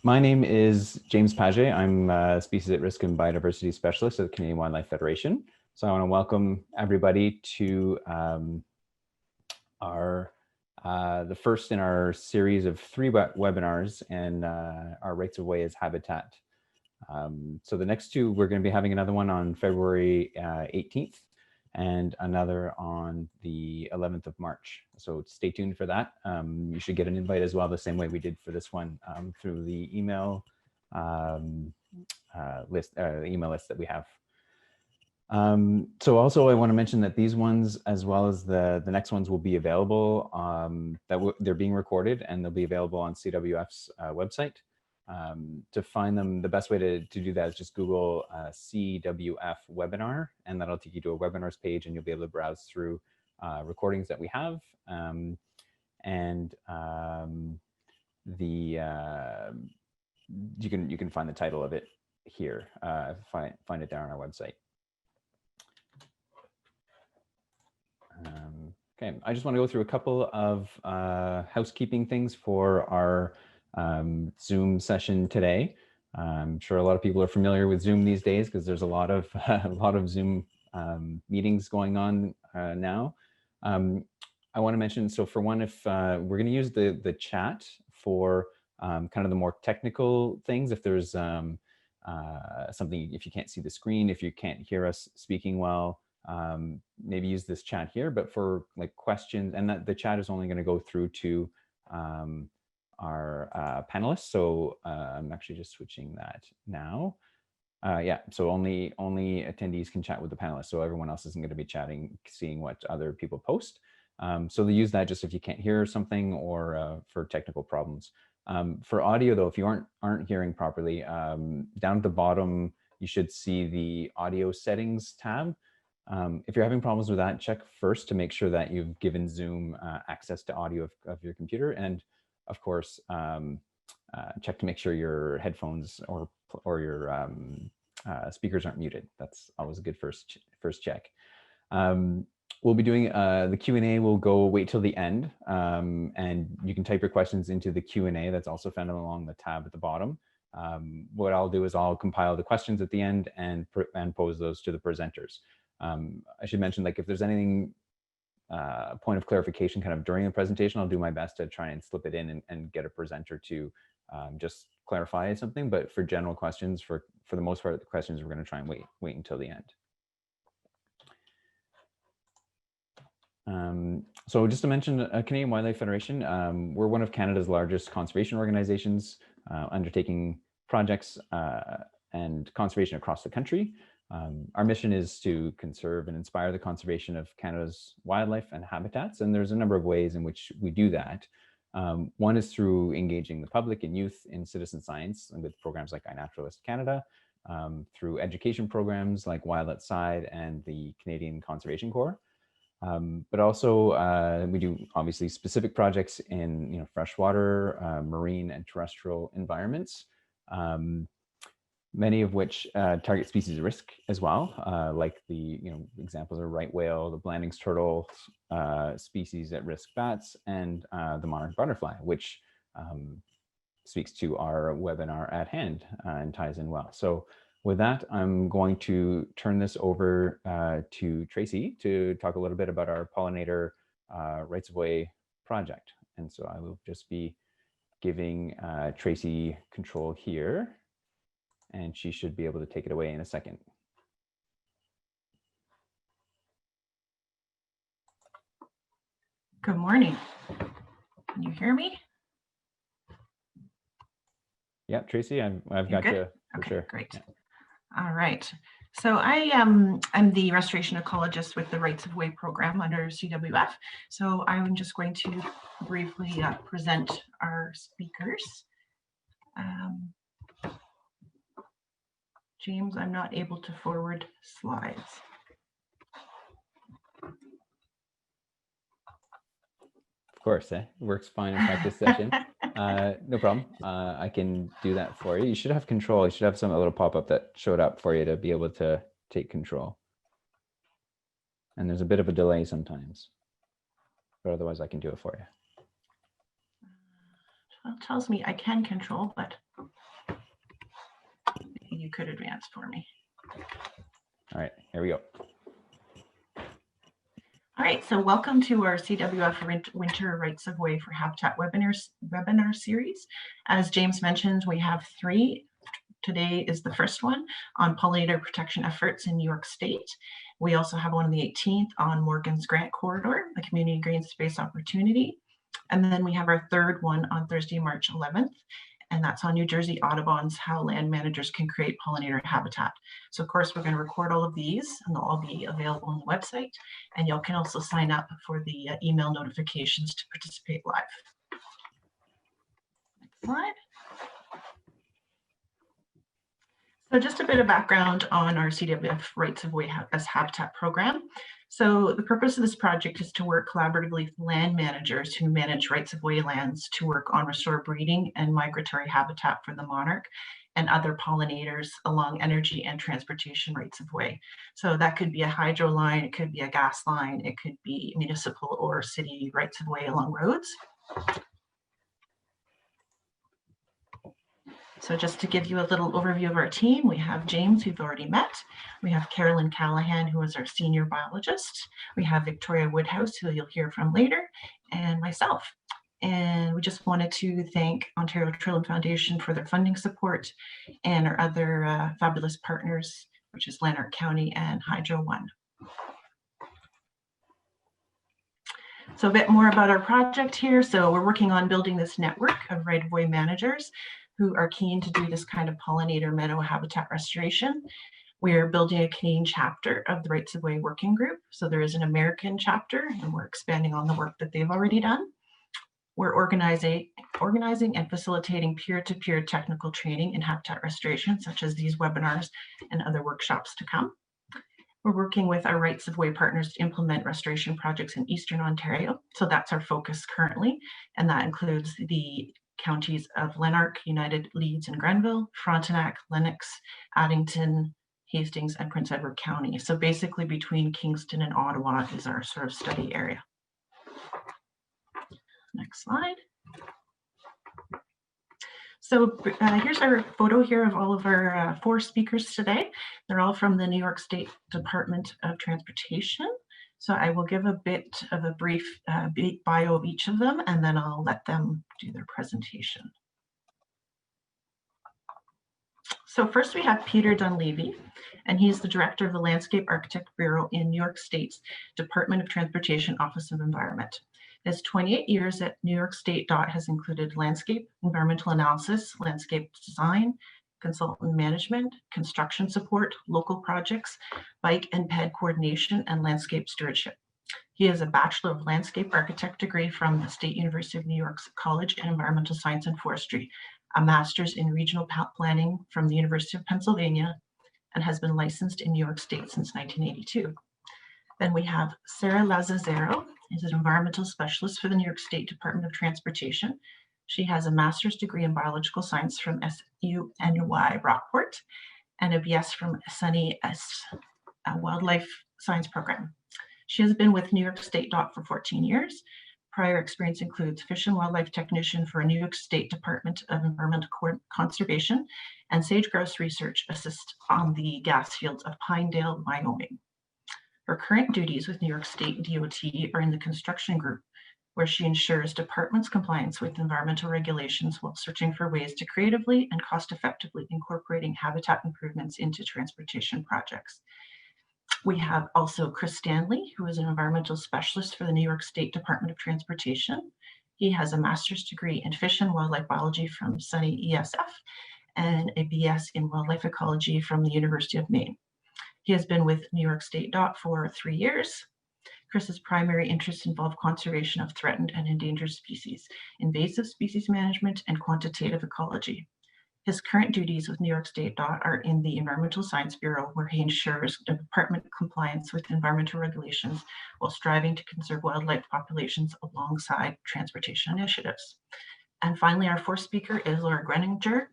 My name is James Paget. I'm a Species at Risk and Biodiversity Specialist at the Canadian Wildlife Federation. So I want to welcome everybody to the first in our series of 3 webinars and our Rights of Way as Habitat. So the next 2, we're going to be having another one on February 18th and another on the 11th of March. So stay tuned for that. You should get an invite as well, the same way we did for this one, through the email list that we have. So also I want to mention that these ones, as well as the next ones, will be available, they're being recorded and they'll be available on CWF's website. To find them, the best way to do that is just Google CWF webinar, and that'll take you to a webinars page, and you'll be able to browse through recordings that we have. You can find the title of it here. Find it there on our website. Okay, I just want to go through a couple of housekeeping things for our Zoom session today. I'm sure a lot of people are familiar with Zoom these days because there's a lot of Zoom meetings going on now. I want to mention, so for one, if we're going to use the chat for kind of the more technical things, if there's something, if you can't see the screen, if you can't hear us speaking well, maybe use this chat here. But for like questions, and that the chat is only going to go through to our panelists. So I'm actually just switching that now. Yeah, so only attendees can chat with the panelists. So everyone else isn't going to be chatting, seeing what other people post. So they use that just if you can't hear something or for technical problems. For audio though, if you aren't hearing properly, down at the bottom, you should see the audio settings tab. If you're having problems with that, check first to make sure that you've given Zoom access to audio of your computer. And of course, check to make sure your headphones or your speakers aren't muted. That's always a good first check. We'll be doing the Q&A. We'll wait till the end, and you can type your questions into the Q&A that's also found along the tab at the bottom. What I'll do is I'll compile the questions at the end and pose those to the presenters. I should mention, like, if there's anything point of clarification kind of during the presentation, I'll do my best to try and slip it in and get a presenter to just clarify something. But for general questions, for the most part, the questions we're going to try and wait until the end. So just to mention, Canadian Wildlife Federation, we're one of Canada's largest conservation organizations, undertaking projects and conservation across the country. Our mission is to conserve and inspire the conservation of Canada's wildlife and habitats, and there's a number of ways in which we do that. One is through engaging the public and youth in citizen science with programs like iNaturalist Canada, through education programs like Wild Outside and the Canadian Conservation Corps. But also we do obviously specific projects in freshwater, marine and terrestrial environments, many of which target species of risk as well, like the examples are right whale, the Blanding's turtle, species at risk bats, and the Monarch butterfly, which speaks to our webinar at hand and ties in well. So with that, I'm going to turn this over to Tracy to talk a little bit about our pollinator rights of way project. And so I will just be giving Tracy control here, and she should be able to take it away in a second. Good morning. Can you hear me? Yeah, Tracy, I've got you for sure. Great. Yeah. All right. So I'm the restoration ecologist with the Rights of Way program under CWF. So I'm just going to briefly present our speakers. James, I'm not able to forward slides. Of course, it works fine in practice session. No problem. I can do that for you. You should have control. You should have a little pop-up that showed up for you to be able to take control. And there's a bit of a delay sometimes, but otherwise I can do it for you. Well, it tells me I can control, but you could advance for me. All right, here we go. All right, so welcome to our CWF Winter Rights of Way for Habitat webinar series. As James mentioned, we have 3. Today is the first one on pollinator protection efforts in New York State. We also have one on the 18th on Morgan's Grant Corridor, the community green space opportunity. And then we have our 3rd one on Thursday, March 11th. And that's on New Jersey Audubon's How Land Managers Can Create Pollinator Habitat. So of course, we're going to record all of these and they'll all be available on the website. And you can also sign up for the email notifications to participate live. Next slide. So just a bit of background on our CWF Rights of Way as Habitat program. So the purpose of this project is to work collaboratively with land managers who manage rights of way lands to work on restore breeding and migratory habitat for the monarch and other pollinators along energy and transportation rights of way. So that could be a hydro line, it could be a gas line, it could be municipal or city rights of way along roads. So just to give you a little overview of our team, we have James, who you've already met. We have Carolyn Callahan, who is our senior biologist. We have Victoria Woodhouse, who you'll hear from later, and myself. And we just wanted to thank Ontario Trillium Foundation for their funding support and our other fabulous partners, which is Lanark County and Hydro One. So a bit more about our project here. So we're working on building this network of right-of-way managers who are keen to do this kind of pollinator meadow habitat restoration. We are building a Canadian chapter of the Rights of Way Working Group. So there is an American chapter and we're expanding on the work that they've already done. We're organizing and facilitating peer-to-peer technical training in habitat restoration, such as these webinars and other workshops to come. We're working with our Rights of Way partners to implement restoration projects in Eastern Ontario. So that's our focus currently. And that includes the counties of Lanark, United, Leeds, and Grenville, Frontenac, Lennox, Addington, Hastings, and Prince Edward County. So basically between Kingston and Ottawa is our sort of study area. Next slide. So here's our photo here of all of our 4 speakers today. They're all from the New York State Department of Transportation. So I will give a bit of a brief bio of each of them, and then I'll let them do their presentation. So first we have Peter Don Levy, and he's the director of the Landscape Architect Bureau in New York State's Department of Transportation Office of Environment. His 28 years at New York State DOT has included landscape, environmental analysis, landscape design, consultant management, construction support, local projects, bike and ped coordination, and landscape stewardship. He has a Bachelor of Landscape Architect degree from the State University of New York's College of Environmental Science and Forestry, a Master's in Regional Planning from the University of Pennsylvania, and has been licensed in New York State since 1982. Then we have Sarah Lazzaro, is an environmental specialist for the New York State Department of Transportation. She has a master's degree in biological science from SUNY Rockport and a BS from SUNY Wildlife Science Program. She has been with New York State DOT for 14 years. Prior experience includes Fish and Wildlife Technician for New York State Department of Environmental Conservation and sage-grouse research assist on the gas fields of Pinedale, Wyoming. Her current duties with New York State DOT are in the construction group, where she ensures department's compliance with environmental regulations while searching for ways to creatively and cost-effectively incorporating habitat improvements into transportation projects. We have also Chris Stanley, who is an environmental specialist for the New York State Department of Transportation. He has a master's degree in fish and wildlife biology from SUNY ESF and a BS in wildlife ecology from the University of Maine. He has been with New York State DOT for 3 years. Chris's primary interests involve conservation of threatened and endangered species, invasive species management, and quantitative ecology. His current duties with New York State DOT are in the Environmental Science Bureau, where he ensures department compliance with environmental regulations while striving to conserve wildlife populations alongside transportation initiatives. And finally, our 4th speaker is Laura Grenninger.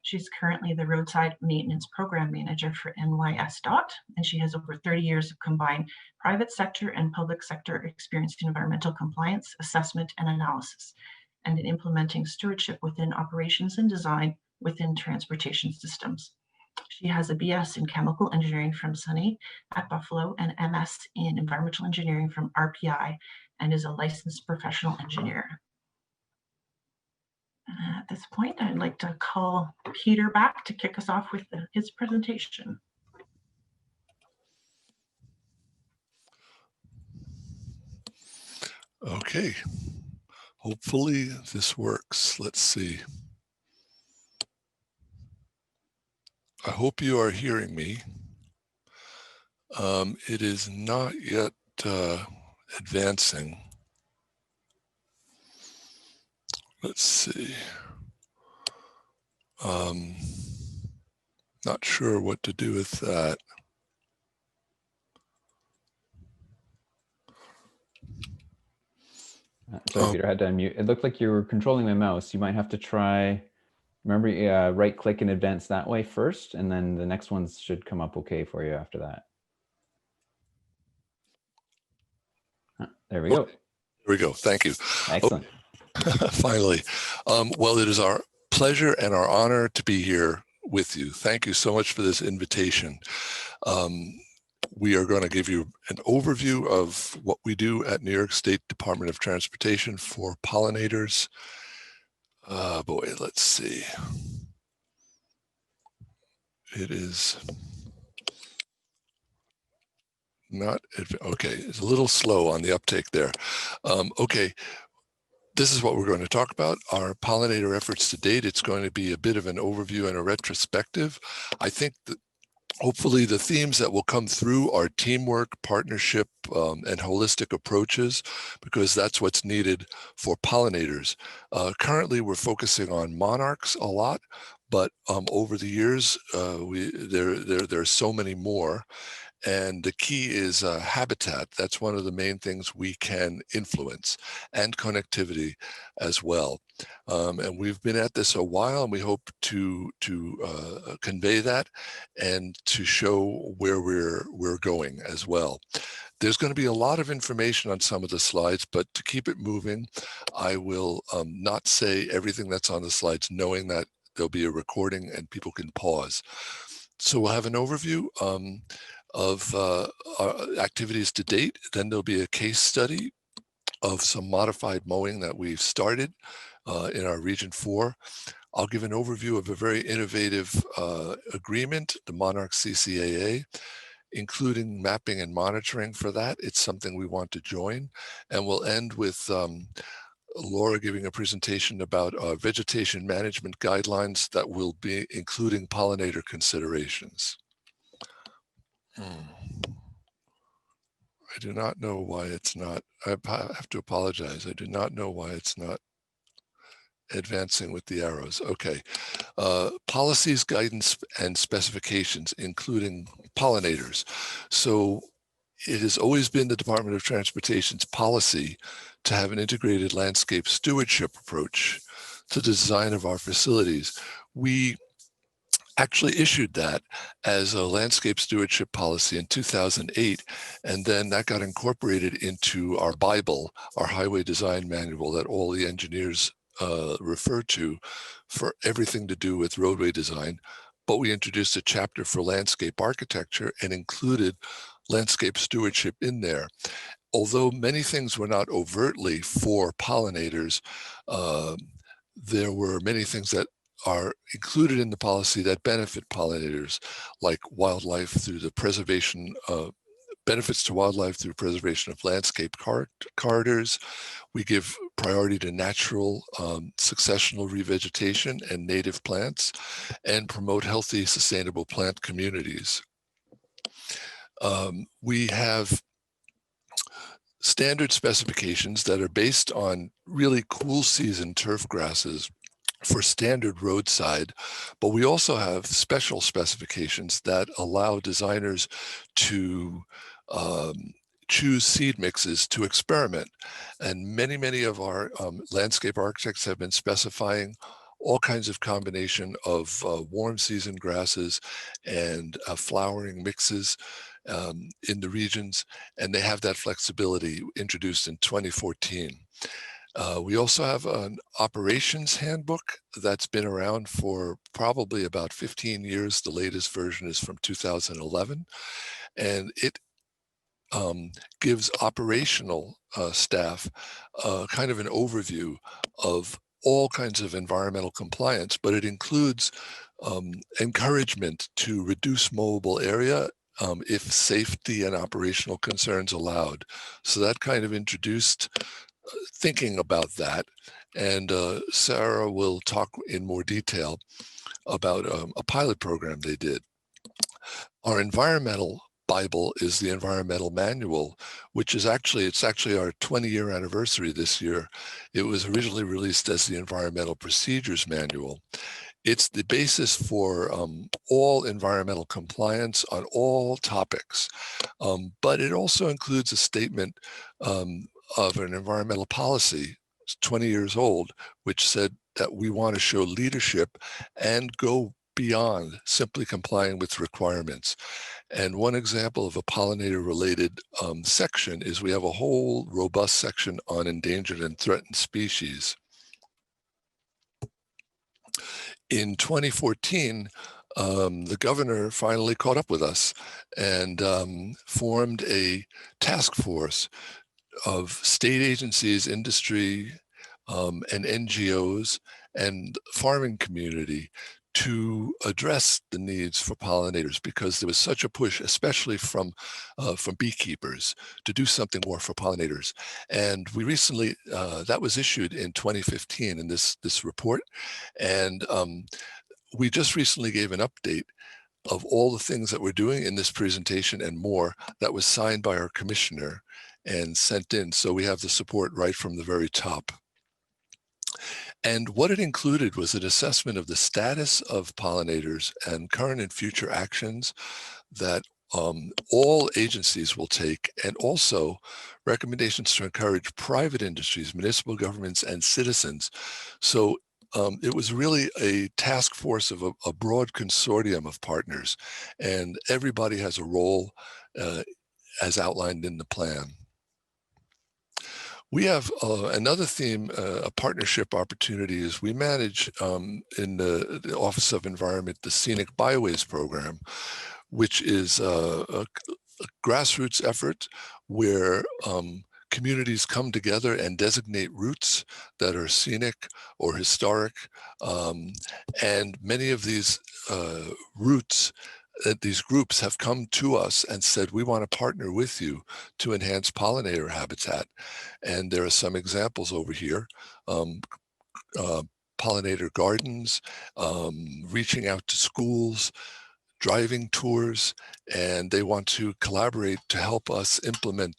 She's currently the Roadside Maintenance Program Manager for NYS DOT, and she has over 30 years of combined private sector and public sector experience in environmental compliance, assessment, and analysis, and in implementing stewardship within operations and design within transportation systems. She has a BS in chemical engineering from SUNY at Buffalo and MS in environmental engineering from RPI, and is a licensed professional engineer. At this point, I'd like to call Peter back to kick us off with his presentation. Okay, hopefully this works. Let's see. I hope you are hearing me. It is not yet advancing. Let's see. Not sure what to do with that. Sorry, Peter, I had to unmute. It looked like you were controlling my mouse. You might have to try, remember, right click and advance that way first, and then the next ones should come up okay for you after that. There we go. There we go. Thank you. Excellent. Oh, finally. Well, it is our pleasure and our honor to be here with you. Thank you so much for this invitation. We are going to give you an overview of what we do at New York State Department of Transportation for pollinators. Boy, let's see. It is not, okay, it's a little slow on the uptake there. Okay, this is what we're going to talk about, our pollinator efforts to date. It's going to be a bit of an overview and a retrospective. I think that hopefully the themes that will come through are teamwork, partnership, and holistic approaches, because that's what's needed for pollinators. Currently, we're focusing on monarchs a lot, but over the years, there are so many more. And the key is habitat. That's one of the main things we can influence, and connectivity as well. And we've been at this a while, and we hope to convey that and to show where we're going as well. There's going to be a lot of information on some of the slides, but to keep it moving, I will not say everything that's on the slides, knowing that there'll be a recording and people can pause. So we'll have an overview of our activities to date. Then there'll be a case study of some modified mowing that we've started in our Region 4. I'll give an overview of a very innovative agreement, the Monarch CCAA, including mapping and monitoring for that. It's something we want to join. And we'll end with Laura giving a presentation about vegetation management guidelines that will be including pollinator considerations. I do not know why it's not, I have to apologize. I do not know why it's not advancing with the arrows. Okay. Policies, guidance, and specifications, including pollinators. So it has always been the Department of Transportation's policy to have an integrated landscape stewardship approach to the design of our facilities. We actually issued that as a landscape stewardship policy in 2008, and then that got incorporated into our Bible, our highway design manual that all the engineers refer to for everything to do with roadway design. But we introduced a chapter for landscape architecture and included landscape stewardship in there. Although many things were not overtly for pollinators, there were many things that are included in the policy that benefit pollinators, like wildlife through the preservation of benefits to wildlife through preservation of landscape corridors. We give priority to natural successional revegetation and native plants, and promote healthy, sustainable plant communities. We have standard specifications that are based on really cool season turf grasses for standard roadside, but we also have special specifications that allow designers to choose seed mixes to experiment. And many of our landscape architects have been specifying all kinds of combination of warm season grasses and flowering mixes in the regions, and they have that flexibility introduced in 2014. We also have an operations handbook that's been around for probably about 15 years. The latest version is from 2011, and it gives operational staff kind of an overview of all kinds of environmental compliance, but it includes encouragement to reduce mowable area if safety and operational concerns allowed. So that kind of introduced thinking about that. And Sarah will talk in more detail about a pilot program they did. Our environmental Bible is the environmental manual, which is actually our 20-year anniversary this year. It was originally released as the environmental procedures manual. It's the basis for all environmental compliance on all topics, but it also includes a statement of an environmental policy, 20 years old, which said that we want to show leadership and go beyond simply complying with requirements. And one example of a pollinator-related section is we have a whole robust section on endangered and threatened species. In 2014, the governor finally caught up with us and formed a task force of state agencies, industry, and NGOs and farming community to address the needs for pollinators, because there was such a push, especially from beekeepers, to do something more for pollinators. And we recently, that was issued in 2015 in this report, and we just recently gave an update of all the things that we're doing in this presentation and more that was signed by our commissioner and sent in. So we have the support right from the very top. And what it included was an assessment of the status of pollinators and current and future actions that all agencies will take, and also recommendations to encourage private industries, municipal governments, and citizens. So it was really a task force of a broad consortium of partners, and everybody has a role as outlined in the plan. We have another theme, a partnership opportunity, is we manage in the Office of Environment the Scenic Byways program, which is a grassroots effort where communities come together and designate routes that are scenic or historic. And many of these routes, these groups have come to us and said, we want to partner with you to enhance pollinator habitat. And there are some examples over here. Pollinator gardens, reaching out to schools, driving tours, and they want to collaborate to help us implement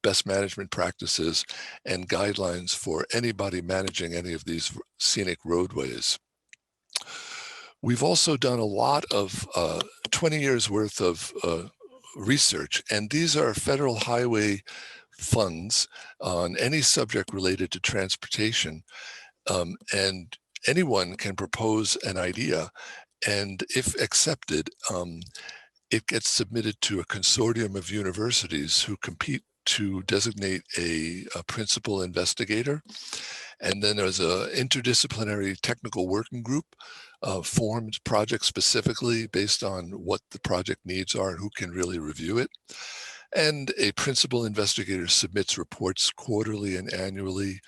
best management practices and guidelines for anybody managing any of these scenic roadways. We've also done a lot of 20 years worth of research, and these are federal highway funds on any subject related to transportation, and anyone can propose an idea, and if accepted, it gets submitted to a consortium of universities who compete to designate a principal investigator. And then there's an interdisciplinary technical working group formed project specifically based on what the project needs are and who can really review it. And a principal investigator submits reports quarterly and annually.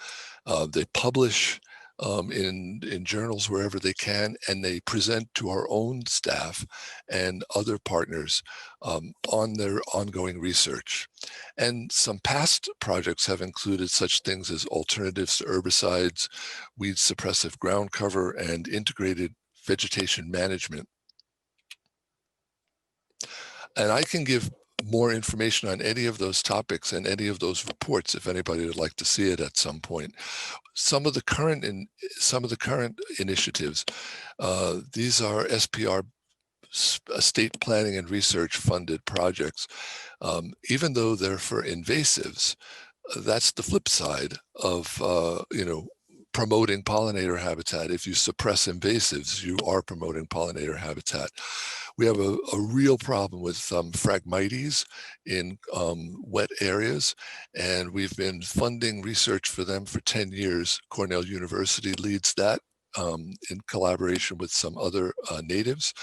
They publish in journals wherever they can, and they present to our own staff and other partners on their ongoing research. And some past projects have included such things as alternatives to herbicides, weed suppressive ground cover, and integrated vegetation management. And I can give more information on any of those topics and any of those reports if anybody would like to see it at some point. Some of the current initiatives, these are SPR, state planning and research funded projects. Even though they're for invasives, that's the flip side of promoting pollinator habitat. If you suppress invasives, you are promoting pollinator habitat. We have a real problem with Phragmites in wet areas, and we've been funding research for them for 10 years. Cornell University leads that in collaboration with some other natives.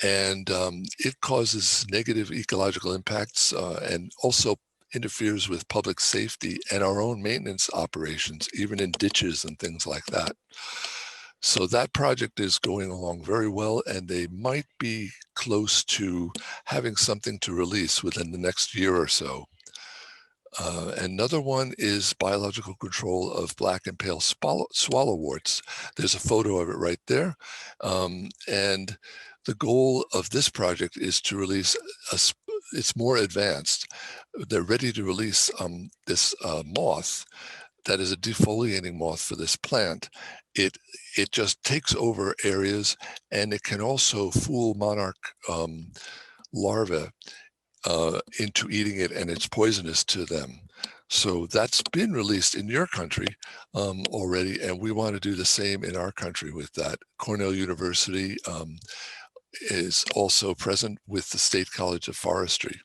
And it causes negative ecological impacts and also interferes with public safety and our own maintenance operations, even in ditches and things like that. So that project is going along very well, and they might be close to having something to release within the next year or so. Another one is biological control of black and pale swallowworts. There's a photo of it right there. And the goal of this project is to release it's more advanced. They're ready to release this moth that is a defoliating moth for this plant. It just takes over areas, and it can also fool monarch larvae into eating it, and it's poisonous to them. So that's been released in your country already, and we want to do the same in our country with that. Cornell University is also present with the State College of Forestry.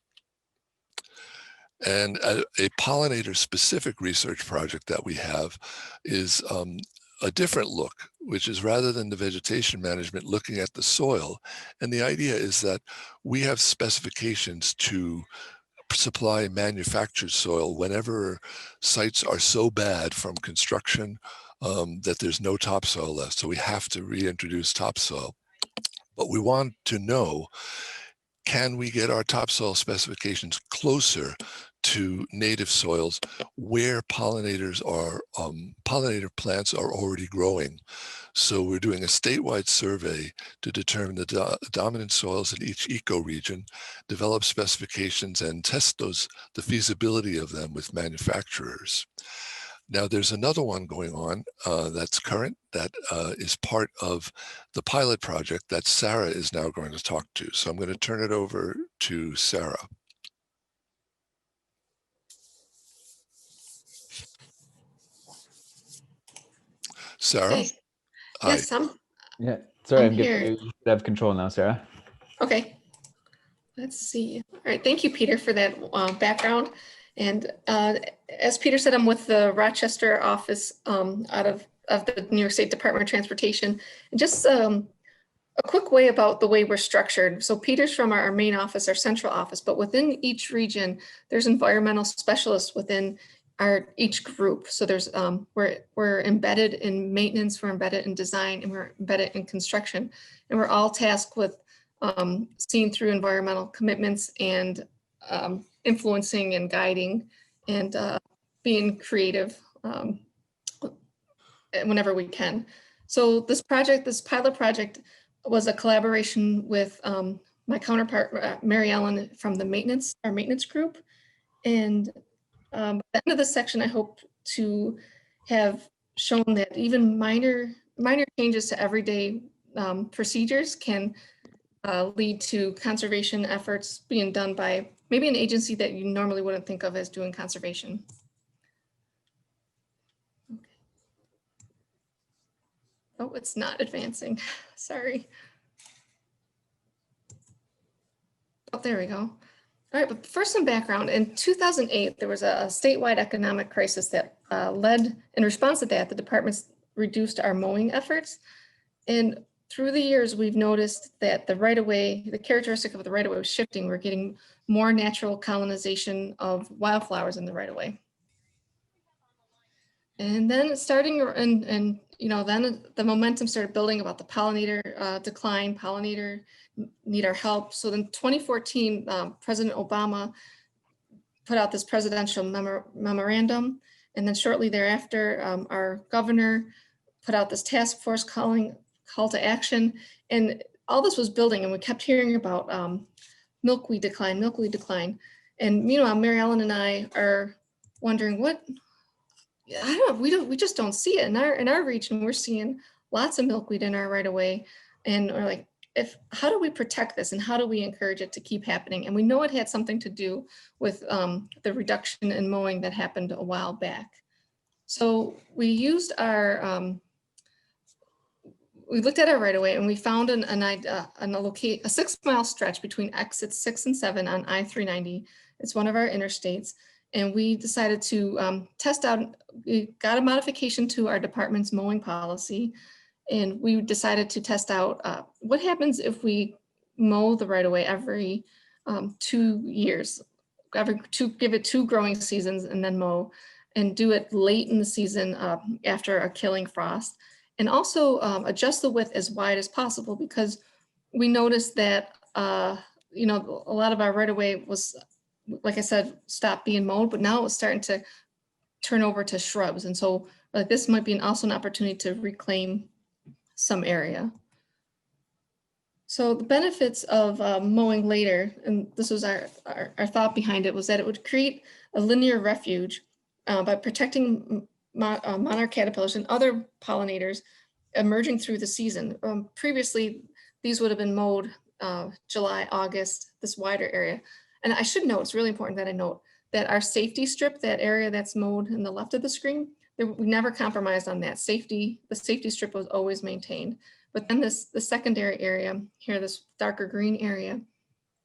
And a pollinator-specific research project that we have is a different look, which is rather than the vegetation management, looking at the soil. And the idea is that we have specifications to supply manufactured soil whenever sites are so bad from construction that there's no topsoil left. So we have to reintroduce topsoil. But we want to know, can we get our topsoil specifications closer to native soils where pollinators are, pollinator plants are already growing? So we're doing a statewide survey to determine the dominant soils in each ecoregion, develop specifications, and test the feasibility of them with manufacturers. Now, there's another one going on that's current, that is part of the pilot project that Sarah is now going to talk to. So I'm going to turn it over to Sarah. Sarah? Okay. Yes, Yeah, sorry, I'm here. You should have control now, Sarah. Okay. Let's see. All right. Thank you, Peter, for that background. And as Peter said, I'm with the Rochester office out of the New York State Department of Transportation. And just a quick way about the way we're structured. So Peter's from our main office, our central office, but within each region, there's environmental specialists within each group. So there's we're embedded in maintenance, we're embedded in design, and we're embedded in construction. And we're all tasked with seeing through environmental commitments and influencing and guiding and being creative whenever we can. So this pilot project was a collaboration with my counterpart, Mary Ellen, from our maintenance group. And at the end of this section, I hope to have shown that even minor changes to everyday procedures can lead to conservation efforts being done by maybe an agency that you normally wouldn't think of as doing conservation. Okay. Oh, it's not advancing. Sorry. Oh, there we go. All right, but first some background. In 2008, there was a statewide economic crisis that led, in response to that, the departments reduced our mowing efforts. And through the years, we've noticed that the right-of-way, the characteristic of the right-of-way was shifting. We're getting more natural colonization of wildflowers in the right-of-way. And then starting, and you know, then the momentum started building about the pollinator decline, pollinator need our help. So then 2014, President Obama put out this presidential memorandum. And then shortly thereafter, our governor put out this task force call to action. And all this was building, and we kept hearing about milkweed decline. And meanwhile, Mary Ellen and I are wondering we just don't see it in our region. We're seeing lots of milkweed in our right of way, and we're like, how do we protect this, and how do we encourage it to keep happening? And we know it had something to do with the reduction in mowing that happened a while back. So we used our we looked at it right away and we found a 6-mile stretch between exits 6 and 7 on I-390. It's one of our interstates. And we decided to test out, we got a modification to our department's mowing policy. And we decided to test out what happens if we mow the right of way every 2 years, give it 2 growing seasons and then mow, and do it late in the season after a killing frost. And also adjust the width as wide as possible, because we noticed that, you know, a lot of our right of way was, like I said, stopped being mowed, but now it was starting to turn over to shrubs. And so this might be also an opportunity to reclaim some area. So the benefits of mowing later, and this was our thought behind it, was that it would create a linear refuge by protecting monarch caterpillars and other pollinators emerging through the season. Previously, these would have been mowed July, August, this wider area. And I should note, it's really important that I note that our safety strip, that area that's mowed in the left of the screen, we never compromised on that. The safety strip was always maintained. But then the secondary area here, this darker green area,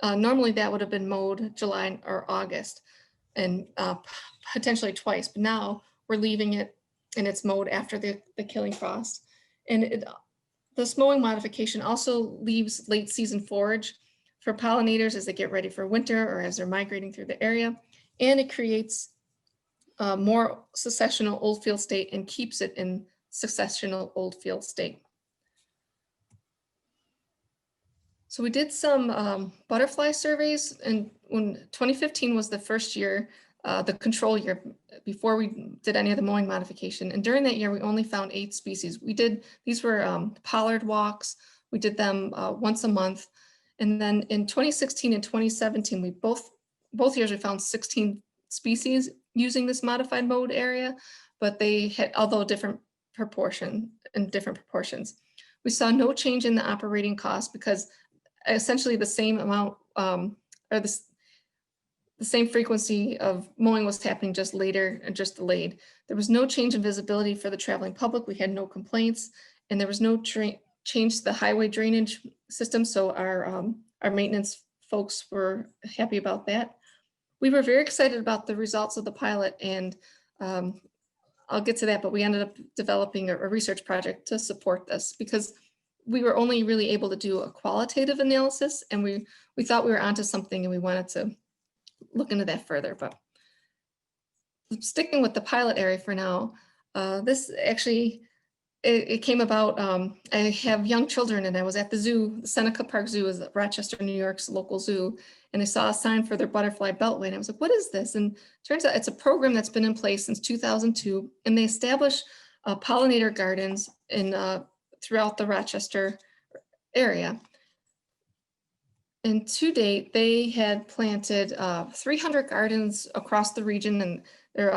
normally that would have been mowed July or August, and potentially twice. But now we're leaving it and it's mowed after the killing frost. And this mowing modification also leaves late season forage for pollinators as they get ready for winter or as they're migrating through the area. And it creates more successional old field state and keeps it in successional old field state. So we did some butterfly surveys, and when 2015 was the first year, the control year before we did any of the mowing modification. And during that year, we only found 8 species. These were pollard walks. We did them once a month. And then in 2016 and 2017, we both years we found 16 species using this modified mowed area, but they had, although different proportions. We saw no change in the operating cost because essentially the same amount or the same frequency of mowing was happening, just later and just delayed. There was no change in visibility for the traveling public. We had no complaints, and there was no change to the highway drainage system. So our maintenance folks were happy about that. We were very excited about the results of the pilot, and I'll get to that, but we ended up developing a research project to support this because we were only really able to do a qualitative analysis, and we thought we were onto something and we wanted to look into that further. But sticking with the pilot area for now, this actually, it came about, I have young children and I was at the zoo. The Seneca Park Zoo is Rochester, New York's local zoo. And I saw a sign for their butterfly beltway. And I was like, what is this? And it turns out it's a program that's been in place since 2002. And they establish pollinator gardens throughout the Rochester area. And to date, they had planted 300 gardens across the region. And they're,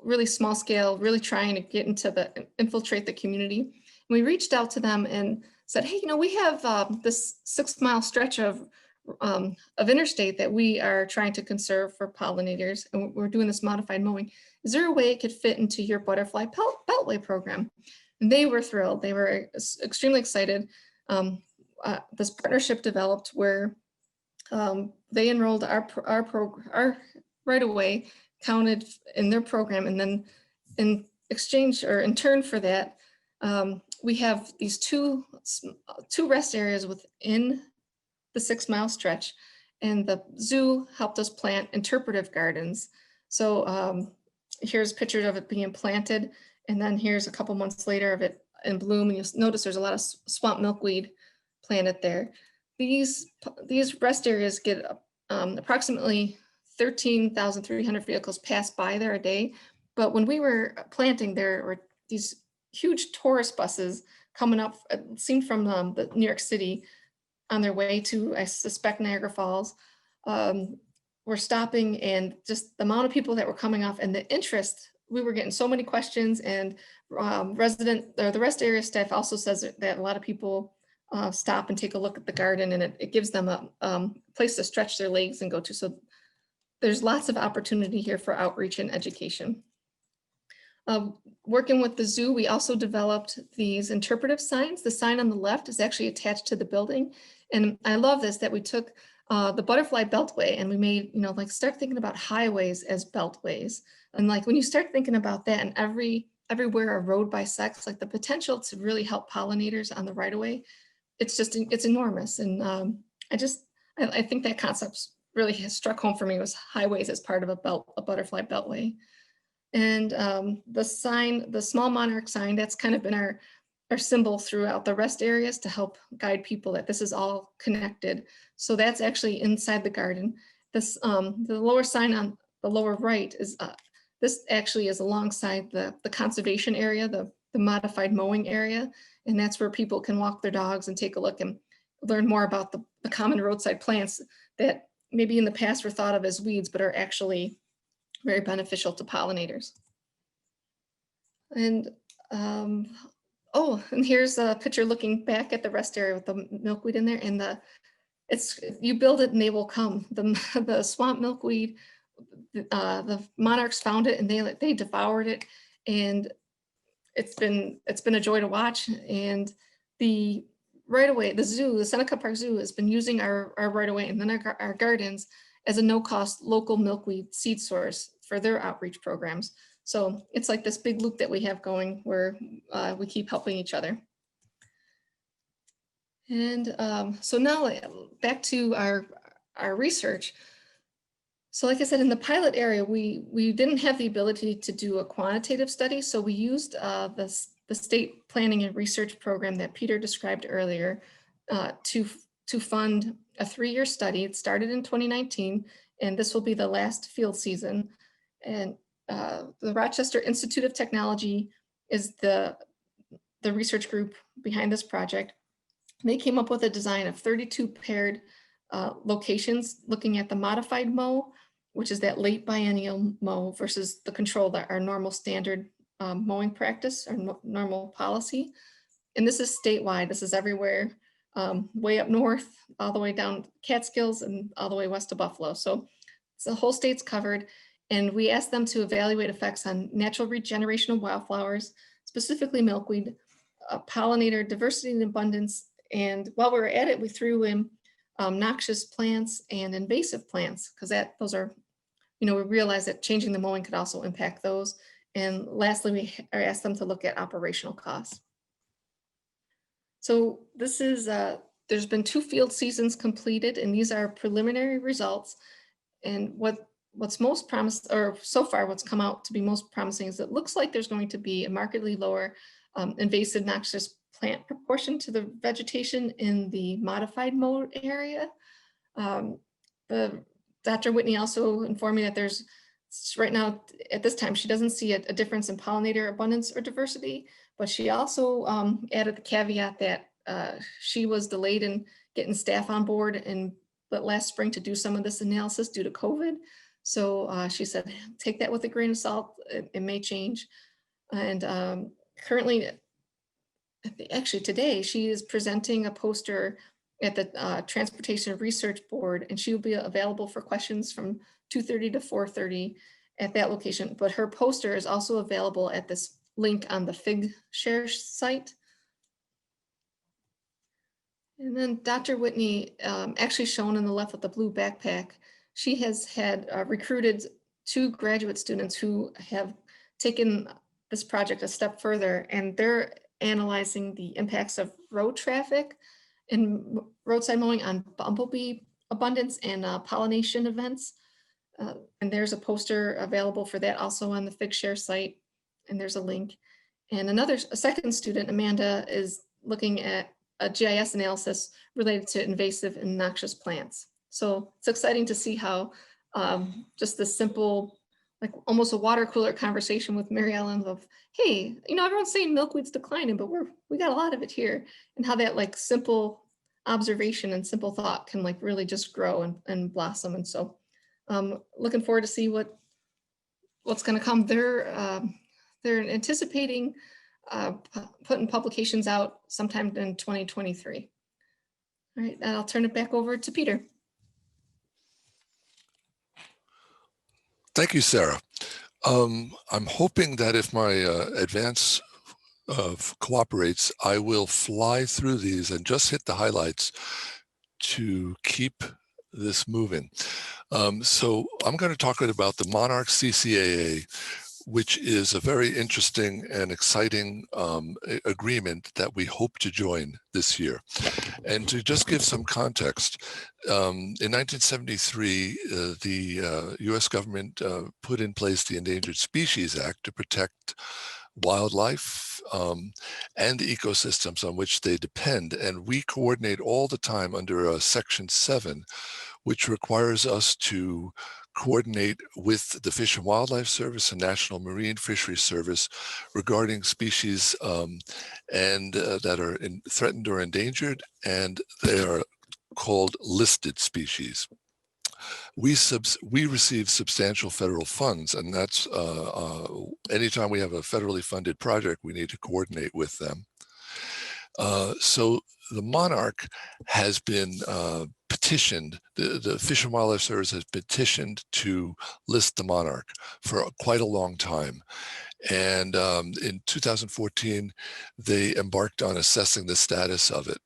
really small scale, really trying to infiltrate the community. And we reached out to them and said, hey, we have this 6-mile stretch of interstate that we are trying to conserve for pollinators, and we're doing this modified mowing. Is there a way it could fit into your butterfly beltway program? And they were thrilled. They were extremely excited. This partnership developed where they enrolled our right away, counted in their program, and then in exchange or in turn for that, we have these two rest areas within the 6-mile stretch, and the zoo helped us plant interpretive gardens. So here's pictures of it being planted, and then here's a couple months later of it in bloom, and you'll notice there's a lot of swamp milkweed planted there. These rest areas get approximately 13,300 vehicles pass by there a day. But when we were planting, there were these huge tourist buses coming up, it seemed from the New York City, on their way to, I suspect, Niagara Falls. Were stopping, and just the amount of people that were coming off and the interest, we were getting so many questions. And the rest area staff also says that a lot of people stop and take a look at the garden, and it gives them a place to stretch their legs and go to. So there's lots of opportunity here for outreach and education. Working with the zoo, we also developed these interpretive signs. The sign on the left is actually attached to the building. And I love this, that we took the butterfly beltway and we made, like start thinking about highways as beltways. And like when you start thinking about that, and everywhere a road bisects, like the potential to really help pollinators on the right of way, it's enormous. And I think that concept really has struck home for me, was highways as part of a butterfly beltway. And the sign, the small monarch sign, that's kind of been our symbol throughout the rest areas to help guide people that this is all connected. So that's actually inside the garden. This the lower sign on the lower right is this actually is alongside the conservation area, the modified mowing area, and that's where people can walk their dogs and take a look and learn more about the common roadside plants that maybe in the past were thought of as weeds, but are actually very beneficial to pollinators. And oh, and here's a picture looking back at the rest area with the milkweed in there, and you build it and they will come. The swamp milkweed, the monarchs found it and they devoured it, and it's been a joy to watch. And the right away, the zoo, the Seneca Park Zoo, has been using our right away and then our gardens as a no-cost local milkweed seed source for their outreach programs. So it's like this big loop that we have going where we keep helping each other. And so now back to our research. So like I said, in the pilot area, we didn't have the ability to do a quantitative study. So we used the state planning and research program that Peter described earlier to fund a 3-year study. It started in 2019, and this will be the last field season. And the Rochester Institute of Technology is the research group behind this project. They came up with a design of 32 paired locations looking at the modified mow, which is that late biennial mow, versus the control, our normal standard mowing practice or normal policy. And this is statewide. This is everywhere, way up north, all the way down Catskills and all the way west of Buffalo. So the whole state's covered. And we asked them to evaluate effects on natural regeneration of wildflowers, specifically milkweed, pollinator diversity and abundance. And while we were at it, we threw in noxious plants and invasive plants, because those are, we realized that changing the mowing could also impact those. And lastly, we asked them to look at operational costs. So this is, there's been 2 field seasons completed, and these are preliminary results. And what's most promising, or so far what's come out to be most promising, is it looks like there's going to be a markedly lower invasive noxious plant proportion to the vegetation in the modified mowed area. Dr. Whitney also informed me that there's, right now at this time, she doesn't see a difference in pollinator abundance or diversity, but she also added the caveat that she was delayed in getting staff on board but last spring to do some of this analysis due to COVID. So she said, take that with a grain of salt, it may change. And currently, actually today, she is presenting a poster at the Transportation Research Board, and she will be available for questions from 2:30 to 4:30 at that location. But her poster is also available at this link on the Figshare site. And then Dr. Whitney, actually shown on the left with the blue backpack, she has had recruited 2 graduate students who have taken this project a step further, and they're analyzing the impacts of road traffic and roadside mowing on bumblebee abundance and pollination events. And there's a poster available for that also on the Figshare site, and there's a link. And a second student, Amanda, is looking at a GIS analysis related to invasive and noxious plants. So it's exciting to see how just this simple, like almost a water cooler conversation with Mary Ellen of, hey, everyone's saying milkweed's declining, but we got a lot of it here, and how that like simple observation and simple thought can like really just grow and blossom. And so looking forward to see what's going to come. They're anticipating putting publications out sometime in 2023. All right, and I'll turn it back over to Peter. Thank you, Sarah. I'm hoping that if my advance cooperates, I will fly through these and just hit the highlights to keep this moving. So I'm going to talk about the Monarch CCAA, which is a very interesting and exciting agreement that we hope to join this year. And to just give some context, in 1973, the US government put in place the Endangered Species Act to protect wildlife and ecosystems on which they depend. And we coordinate all the time under Section 7, which requires us to coordinate with the Fish and Wildlife Service and National Marine Fisheries Service regarding species and that are threatened or endangered, and they are called listed species. We receive substantial federal funds, and that's anytime we have a federally funded project, we need to coordinate with them. So the Monarch has been petitioned, the Fish and Wildlife Service has petitioned to list the Monarch for quite a long time. And in 2014, they embarked on assessing the status of it.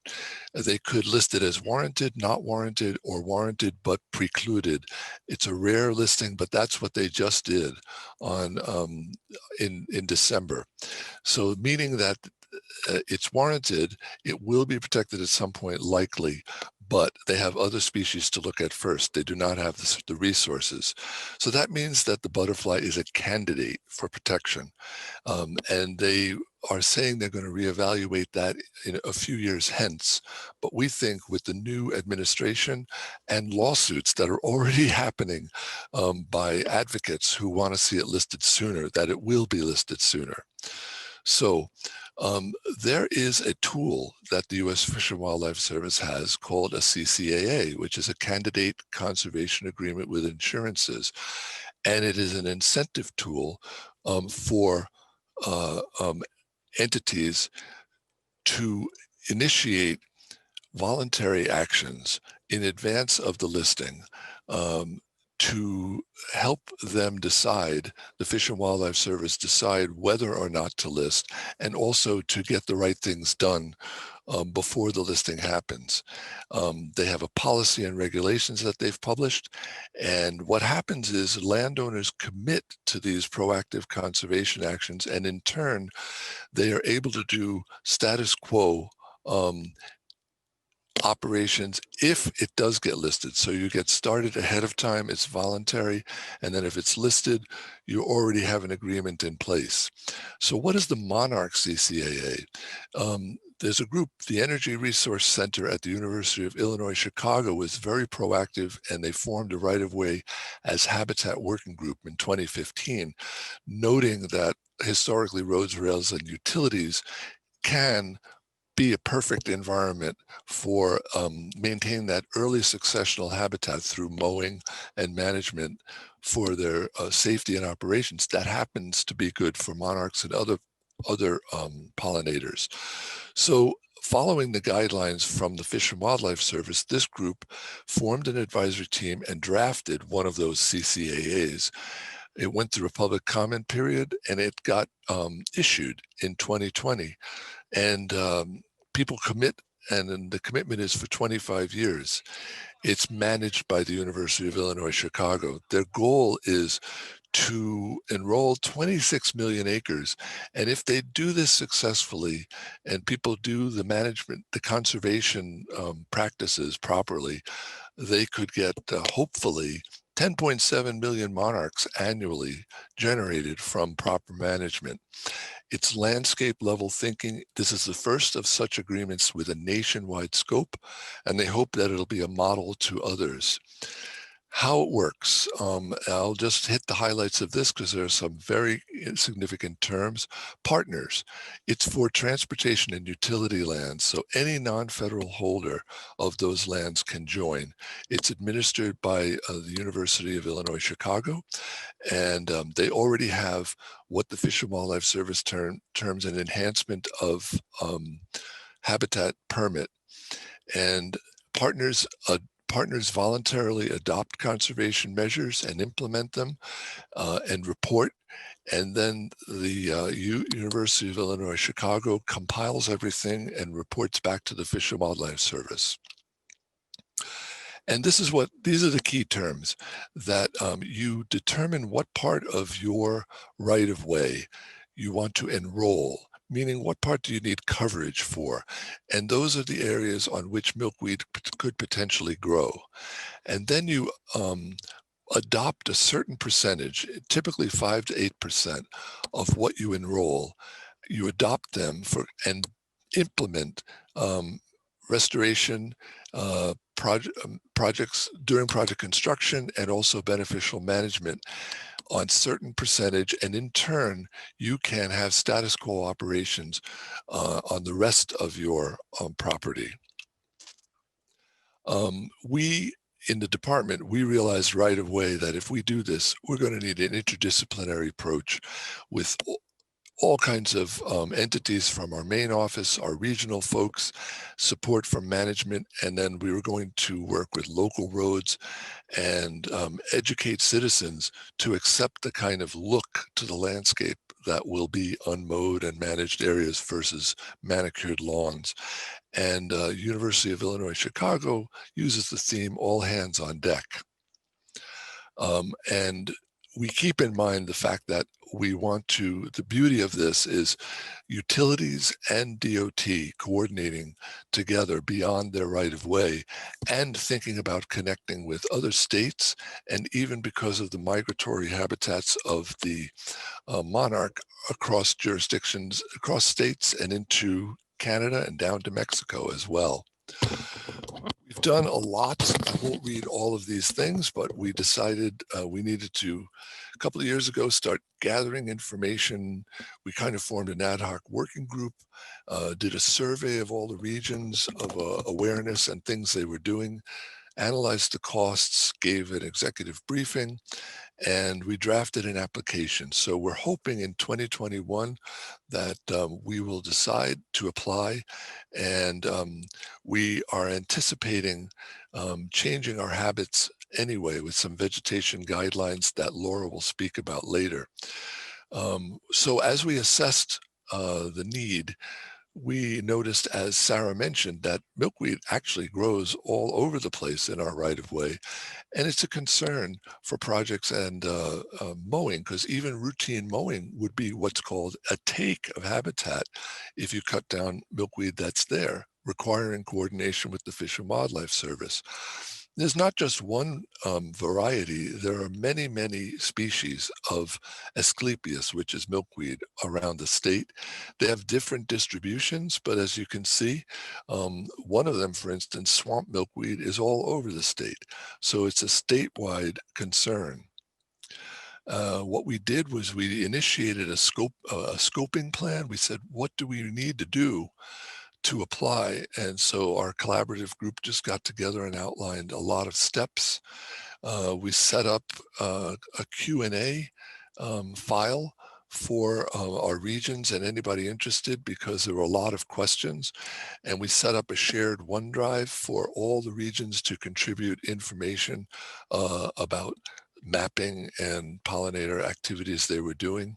They could list it as warranted, not warranted, or warranted but precluded. It's a rare listing, but that's what they just did on in December. So meaning that it's warranted, it will be protected at some point likely, but they have other species to look at first. They do not have the resources. So that means that the butterfly is a candidate for protection. And they are saying they're going to reevaluate that in a few years hence. But we think with the new administration and lawsuits that are already happening by advocates who want to see it listed sooner, that it will be listed sooner. So there is a tool that the U.S. Fish and Wildlife Service has called a CCAA, which is a Candidate Conservation Agreement with Insurances. And it is an incentive tool for entities to initiate voluntary actions in advance of the listing to help them decide, the Fish and Wildlife Service decide whether or not to list, and also to get the right things done before the listing happens. They have a policy and regulations that they've published, and what happens is landowners commit to these proactive conservation actions, and in turn, they are able to do status quo operations if it does get listed. So you get started ahead of time, it's voluntary, and then if it's listed, you already have an agreement in place. So what is the Monarch CCAA? There's a group, the Energy Resource Center at the University of Illinois, Chicago is very proactive, and they formed a right-of-way as Habitat Working Group in 2015, noting that historically roads, rails, and utilities can be a perfect environment for maintaining that early successional habitat through mowing and management for their safety and operations. That happens to be good for monarchs and other pollinators. So following the guidelines from the Fish and Wildlife Service, this group formed an advisory team and drafted one of those CCAAs. It went through a public comment period, and it got issued in 2020. And people commit, and then the commitment is for 25 years. It's managed by the University of Illinois, Chicago. Their goal is to enroll 26 million acres. And if they do this successfully, and people do the management, the conservation practices properly, they could get hopefully 10.7 million monarchs annually generated from proper management. It's landscape level thinking. This is the first of such agreements with a nationwide scope, and they hope that it'll be a model to others. How it works, I'll just hit the highlights of this because there are some very significant terms. Partners, it's for transportation and utility lands, so any non-federal holder of those lands can join. It's administered by the University of Illinois, Chicago, and they already have what the Fish and Wildlife Service terms an enhancement of habitat permit. And partners partners voluntarily adopt conservation measures and implement them and report. And then the University of Illinois Chicago compiles everything and reports back to the Fish and Wildlife Service. And these are the key terms that you determine what part of your right-of-way you want to enroll, meaning what part do you need coverage for? And those are the areas on which milkweed could potentially grow. And then you adopt a certain percentage, typically 5 to 8% of what you enroll. You adopt them and implement restoration projects during project construction, and also beneficial management on certain percentage. And in turn, you can have status quo operations on the rest of your property. We in the department, we realized right away that if we do this, we're going to need an interdisciplinary approach with all kinds of entities from our main office, our regional folks, support from management, and then we were going to work with local roads and educate citizens to accept the kind of look to the landscape that will be unmowed and managed areas versus manicured lawns. And University of Illinois Chicago uses the theme all hands on deck. And we keep in mind the fact that the beauty of this is utilities and DOT coordinating together beyond their right-of-way and thinking about connecting with other states, and even because of the migratory habitats of the monarch across jurisdictions, across states and into Canada and down to Mexico as well. We've done a lot. I won't read all of these things, but we decided we needed to, a couple of years ago, start gathering information. We kind of formed an ad hoc working group, did a survey of all the regions of awareness and things they were doing, analyzed the costs, gave an executive briefing, and we drafted an application. So we're hoping in 2021 that we will decide to apply, and we are anticipating changing our habits anyway with some vegetation guidelines that Laura will speak about later. So as we assessed the need, we noticed, as Sarah mentioned, that milkweed actually grows all over the place in our right-of-way. And it's a concern for projects and mowing, because even routine mowing would be what's called a take of habitat if you cut down milkweed that's there, requiring coordination with the Fish and Wildlife Service. There's not just one variety. There are many, many species of Asclepias, which is milkweed, around the state. They have different distributions, but as you can see, one of them, for instance, swamp milkweed, is all over the state. So it's a statewide concern. What we did was we initiated a scoping plan. We said, what do we need to do to apply? And so our collaborative group just got together and outlined a lot of steps. We set up a Q&A file for our regions and anybody interested, because there were a lot of questions. And we set up a shared OneDrive for all the regions to contribute information about mapping and pollinator activities they were doing.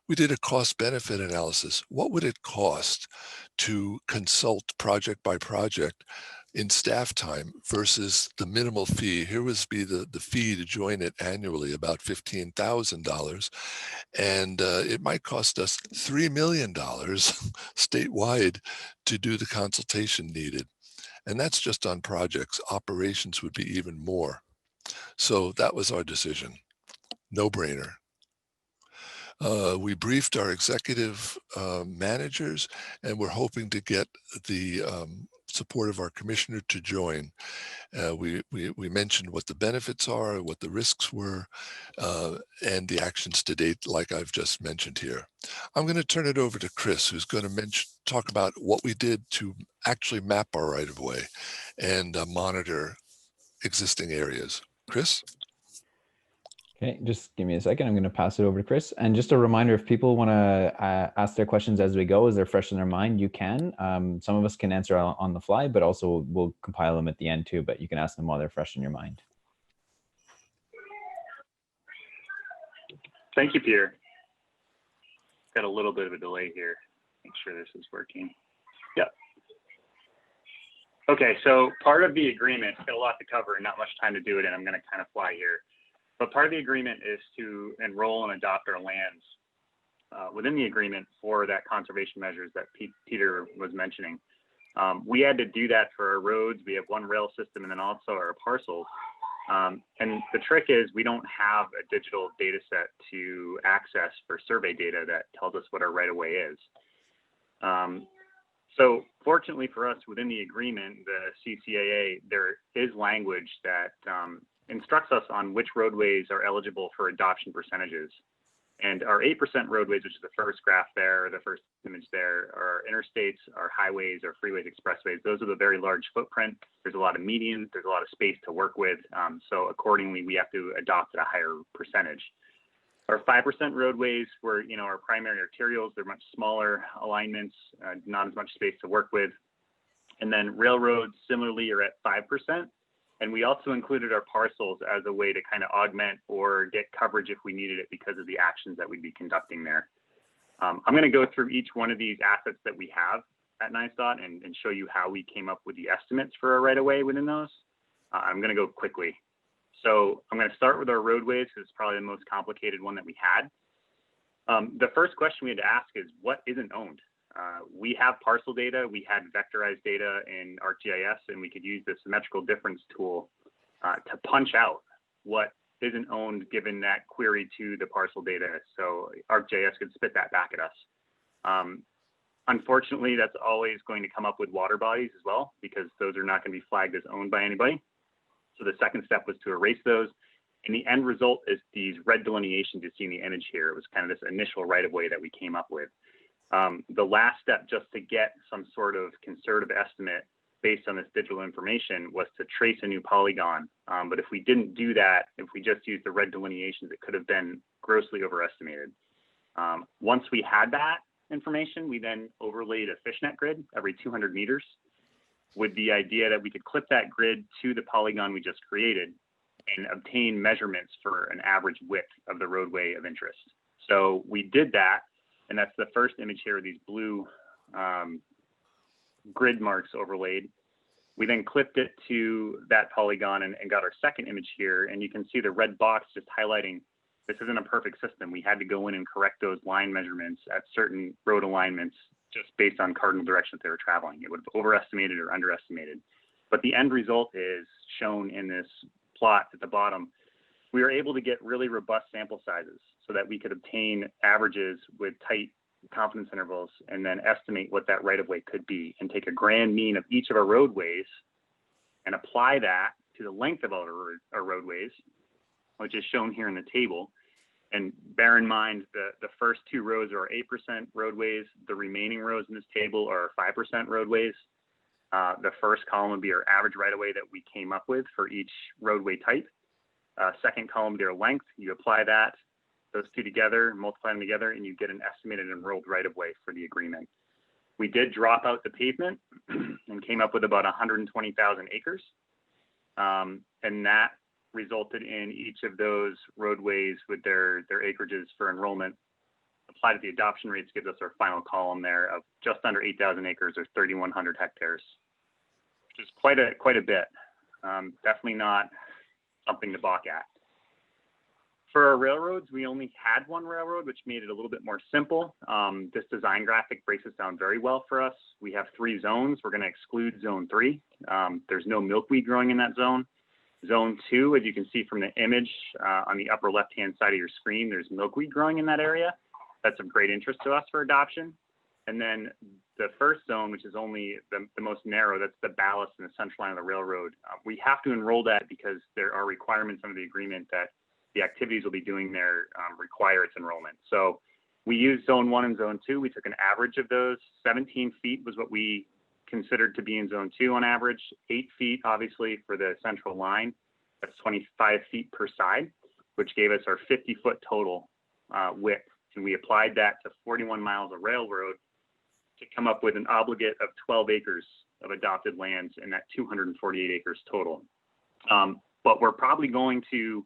We did a cost-benefit analysis. What would it cost to consult project by project in staff time versus the minimal fee? Here was the fee to join it annually, about $15,000. And it might cost us $3 million statewide to do the consultation needed. And that's just on projects. Operations would be even more. So that was our decision. No brainer. We briefed our executive managers, and we're hoping to get the support of our commissioner to join. We mentioned what the benefits are, what the risks were, and the actions to date, like I've just mentioned here. I'm going to turn it over to Chris, who's going to talk about what we did to actually map our right-of-way and monitor existing areas. Chris? Okay, just give me a second. I'm going to pass it over to Chris. And just a reminder, if people want to ask their questions as we go, as they're fresh in their mind, you can. Some of us can answer on the fly, but also we'll compile them at the end too, but you can ask them while they're fresh in your mind. Thank you, Peter. Got a little bit of a delay here. Make sure this is working. Yep. Okay, so part of the agreement, got a lot to cover and not much time to do it, and I'm going to kind of fly here. But part of the agreement is to enroll and adopt our lands within the agreement for that conservation measures that Peter was mentioning. We had to do that for our roads. We have one rail system and then also our parcels. And the trick is we don't have a digital data set to access for survey data that tells us what our right-of-way is. So fortunately for us, within the agreement, the CCAA, there is language that instructs us on which roadways are eligible for adoption percentages. And our 8% roadways, which is the first graph there, or the first image there, are interstates, our highways, our freeways, expressways. Those are the very large footprint. There's a lot of median, there's a lot of space to work with. So accordingly, we have to adopt at a higher percentage. Our 5% roadways were, our primary arterials. They're much smaller alignments, not as much space to work with. And then railroads similarly are at 5%. And we also included our parcels as a way to kind of augment or get coverage if we needed it because of the actions that we'd be conducting there. I'm going to go through each one of these assets that we have at NISDOT and show you how we came up with the estimates for our right-of-way within those. I'm going to go quickly. So I'm going to start with our roadways, because it's probably the most complicated one that we had. The first question we had to ask is, what isn't owned? We have parcel data, we had vectorized data in ArcGIS, and we could use the symmetrical difference tool to punch out what isn't owned given that query to the parcel data. So ArcGIS could spit that back at us. Unfortunately, that's always going to come up with water bodies as well, because those are not going to be flagged as owned by anybody. So the second step was to erase those. And the end result is these red delineations you see in the image here. It was kind of this initial right-of-way that we came up with. The last step, just to get some sort of conservative estimate based on this digital information, was to trace a new polygon. But if we didn't do that, if we just used the red delineations, it could have been grossly overestimated. Once we had that information, we then overlaid a fishnet grid every 200 meters with the idea that we could clip that grid to the polygon we just created and obtain measurements for an average width of the roadway of interest. So we did that. And that's the first image here, these blue grid marks overlaid. We then clipped it to that polygon and got our second image here. And you can see the red box just highlighting this isn't a perfect system. We had to go in and correct those line measurements at certain road alignments just based on cardinal directions they were traveling. It would have overestimated or underestimated. But the end result is shown in this plot at the bottom. We were able to get really robust sample sizes so that we could obtain averages with tight confidence intervals and then estimate what that right-of-way could be and take a grand mean of each of our roadways and apply that to the length of our roadways, which is shown here in the table. And bear in mind the first two rows are 8% roadways. The remaining rows in this table are 5% roadways. The first column would be our average right-of-way that we came up with for each roadway type. Second column, their length, you apply that, those two together, multiply them together, and you get an estimated enrolled right-of-way for the agreement. We did drop out the pavement and came up with about 120,000 acres. And that resulted in each of those roadways with their acreages for enrollment. Applied to the adoption rates gives us our final column there of just under 8,000 acres or 3,100 hectares, which is quite a bit. Definitely not something to balk at. For our railroads, we only had one railroad, which made it a little bit more simple. This design graphic breaks this down very well for us. We have 3 zones. We're going to exclude zone 3. There's no milkweed growing in that zone. Zone 2, as you can see from the image on the upper left-hand side of your screen, there's milkweed growing in that area. That's of great interest to us for adoption. And then the first zone, which is only the most narrow, that's the ballast and the central line of the railroad. We have to enroll that because there are requirements under the agreement that the activities we'll be doing there require its enrollment. So we used zone 1 and zone 2. We took an average of those. 17 feet was what we considered to be in zone 2 on average. 8 feet, obviously, for the central line. That's 25 feet per side. which gave us our 50-foot total width. And we applied that to 41 miles of railroad to come up with an obligate of 12 acres of adopted lands in that 248 acres total. But we're probably going to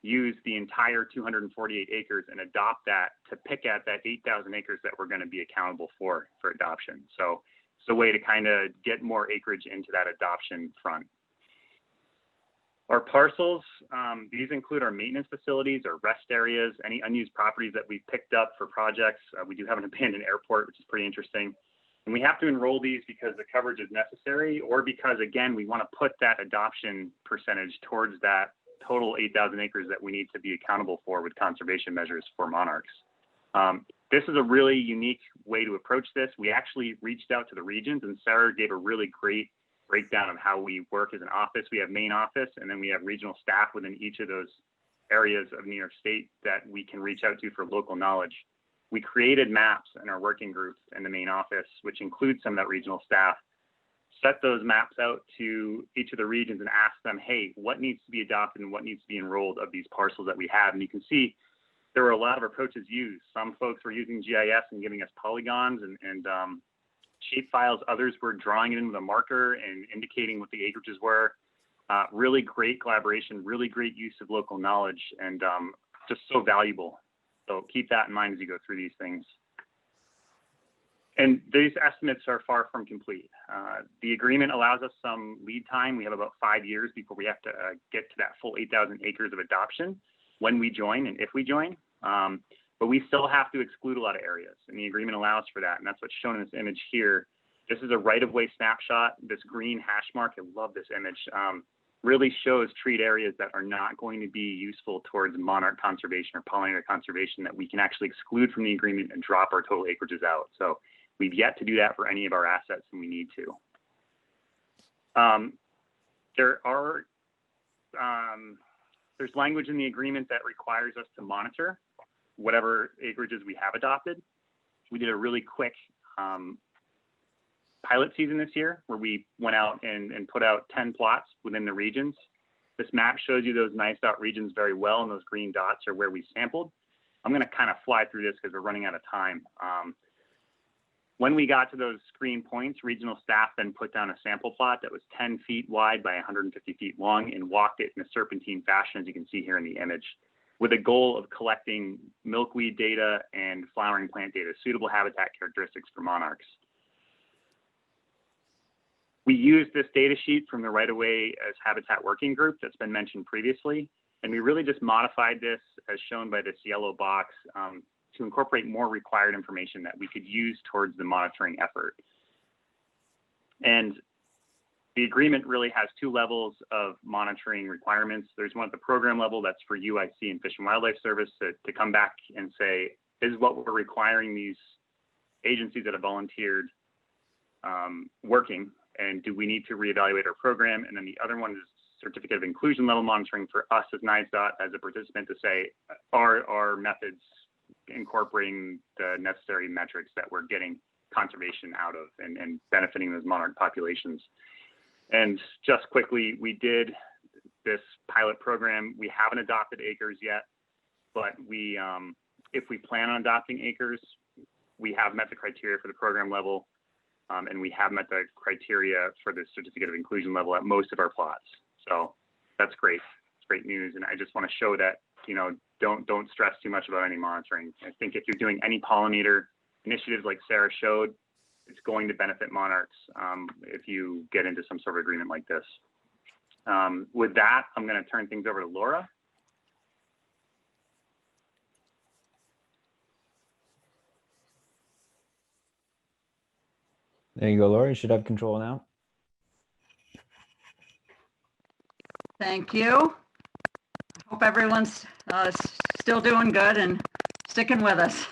use the entire 248 acres and adopt that to pick at that 8,000 acres that we're going to be accountable for adoption. So it's a way to kind of get more acreage into that adoption front. Our parcels, these include our maintenance facilities, our rest areas, any unused properties that we've picked up for projects. We do have an abandoned airport, which is pretty interesting. And we have to enroll these because the coverage is necessary, or because, again, we want to put that adoption percentage towards that total 8,000 acres that we need to be accountable for with conservation measures for monarchs. This is a really unique way to approach this. We actually reached out to the regions, and Sarah gave a really great breakdown of how we work as an office. We have main office, and then we have regional staff within each of those areas of New York State that we can reach out to for local knowledge. We created maps in our working groups in the main office, which includes some of that regional staff, set those maps out to each of the regions and ask them, hey, what needs to be adopted and what needs to be enrolled of these parcels that we have? And you can see there were a lot of approaches used. Some folks were using GIS and giving us polygons and shape files. Others were drawing it in with a marker and indicating what the acreages were. Really great collaboration, really great use of local knowledge, and just so valuable. So keep that in mind as you go through these things. And these estimates are far from complete. The agreement allows us some lead time. We have about 5 years before we have to get to that full 8,000 acres of adoption when we join and if we join. But we still have to exclude a lot of areas, and the agreement allows for that. And that's what's shown in this image here. This is a right-of-way snapshot. This green hash mark, I love this image, really shows treat areas that are not going to be useful towards monarch conservation or pollinator conservation that we can actually exclude from the agreement and drop our total acreages out. So we've yet to do that for any of our assets, and we need to. There's language in the agreement that requires us to monitor whatever acreages we have adopted. We did a really quick pilot season this year where we went out and put out 10 plots within the regions. This map shows you those niced out regions very well, and those green dots are where we sampled. I'm going to kind of fly through this because we're running out of time. When we got to those screen points, regional staff then put down a sample plot that was 10 feet wide by 150 feet long and walked it in a serpentine fashion, as you can see here in the image, with a goal of collecting milkweed data and flowering plant data, suitable habitat characteristics for monarchs. We used this data sheet from the right-of-way as habitat working group that's been mentioned previously, and we really just modified this as shown by this yellow box to incorporate more required information that we could use towards the monitoring effort. And the agreement really has two levels of monitoring requirements. There's one at the program level that's for UIC and Fish and Wildlife Service to come back and say, this is what we're requiring these agencies that have volunteered working, and do we need to reevaluate our program? And then the other one is certificate of inclusion level monitoring for us as NISDOT as a participant to say, are our methods incorporating the necessary metrics that we're getting conservation out of and benefiting those monarch populations. And just quickly, we did this pilot program. We haven't adopted acres yet, but we, if we plan on adopting acres, we have met the criteria for the program level, and we have met the criteria for the certificate of inclusion level at most of our plots. So that's great. It's great news. And I just want to show that, you know, don't stress too much about any monitoring. I think if you're doing any pollinator initiatives like Sarah showed, it's going to benefit monarchs if you get into some sort of agreement like this. With that, I'm going to turn things over to Laura. There you go, Laura. You should have control now. Thank you. Hope everyone's still doing good and sticking with us.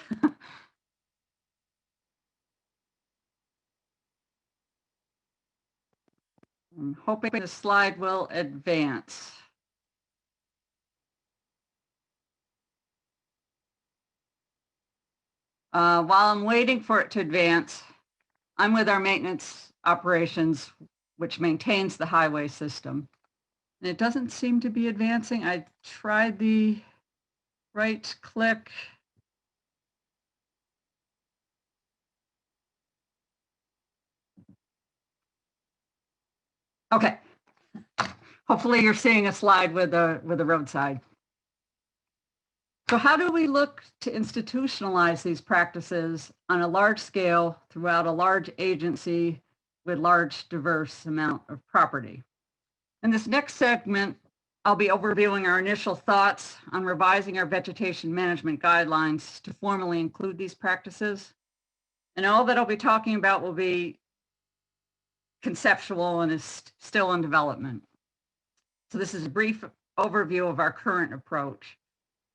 I'm hoping the slide will advance. While I'm waiting for it to advance, I'm with our maintenance operations, which maintains the highway system. And it doesn't seem to be advancing. I tried the right click. Okay. Hopefully you're seeing a slide with a roadside. So how do we look to institutionalize these practices on a large scale throughout a large agency with large diverse amount of property? In this next segment, I'll be overviewing our initial thoughts on revising our vegetation management guidelines to formally include these practices. And all that I'll be talking about will be conceptual and is still in development. So this is a brief overview of our current approach.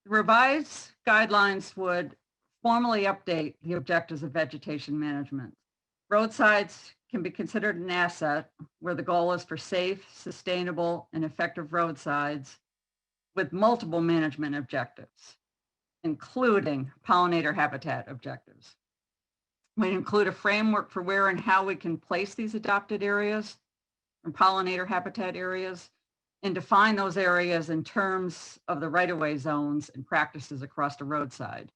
The revised guidelines would formally update the objectives of vegetation management. Roadsides can be considered an asset where the goal is for safe, sustainable, and effective roadsides with multiple management objectives, including pollinator habitat objectives. We include a framework for where and how we can place these adopted areas or pollinator habitat areas, and define those areas in terms of the right-of-way zones and practices across the roadside.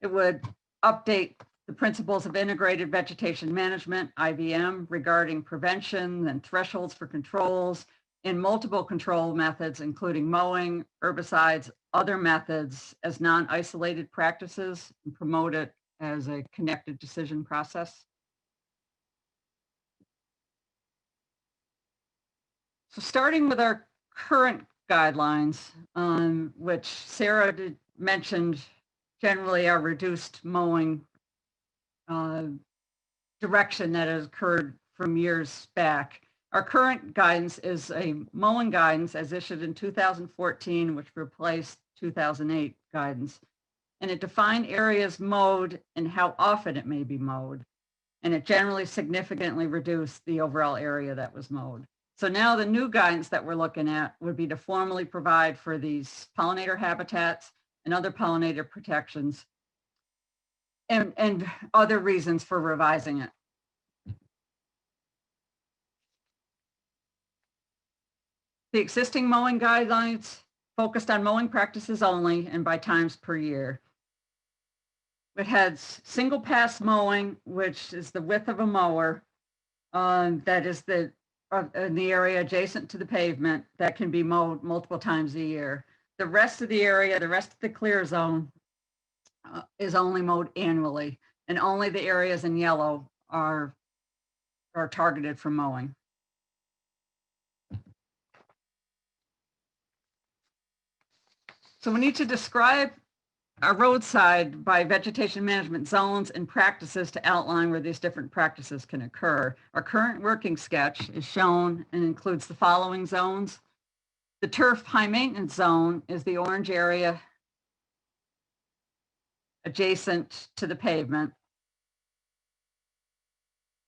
It would update the principles of integrated vegetation management, IVM, regarding prevention and thresholds for controls in multiple control methods, including mowing, herbicides, other methods as non-isolated practices, and promote it as a connected decision process. So starting with our current guidelines, which Sarah mentioned, generally our reduced mowing direction that has occurred from years back. Our current guidance is a mowing guidance as issued in 2014, which replaced 2008 guidance. And it defined areas mowed and how often it may be mowed. And it generally significantly reduced the overall area that was mowed. So now the new guidance that we're looking at would be to formally provide for these pollinator habitats and other pollinator protections and other reasons for revising it. The existing mowing guidelines focused on mowing practices only and by times per year. It has single pass mowing, which is the width of a mower, that is in the area adjacent to the pavement that can be mowed multiple times a year. The rest of the area, the rest of the clear zone is only mowed annually, and only the areas in yellow are targeted for mowing. So we need to describe a roadside by vegetation management zones and practices to outline where these different practices can occur. Our current working sketch is shown and includes the following zones. The turf high maintenance zone is the orange area adjacent to the pavement.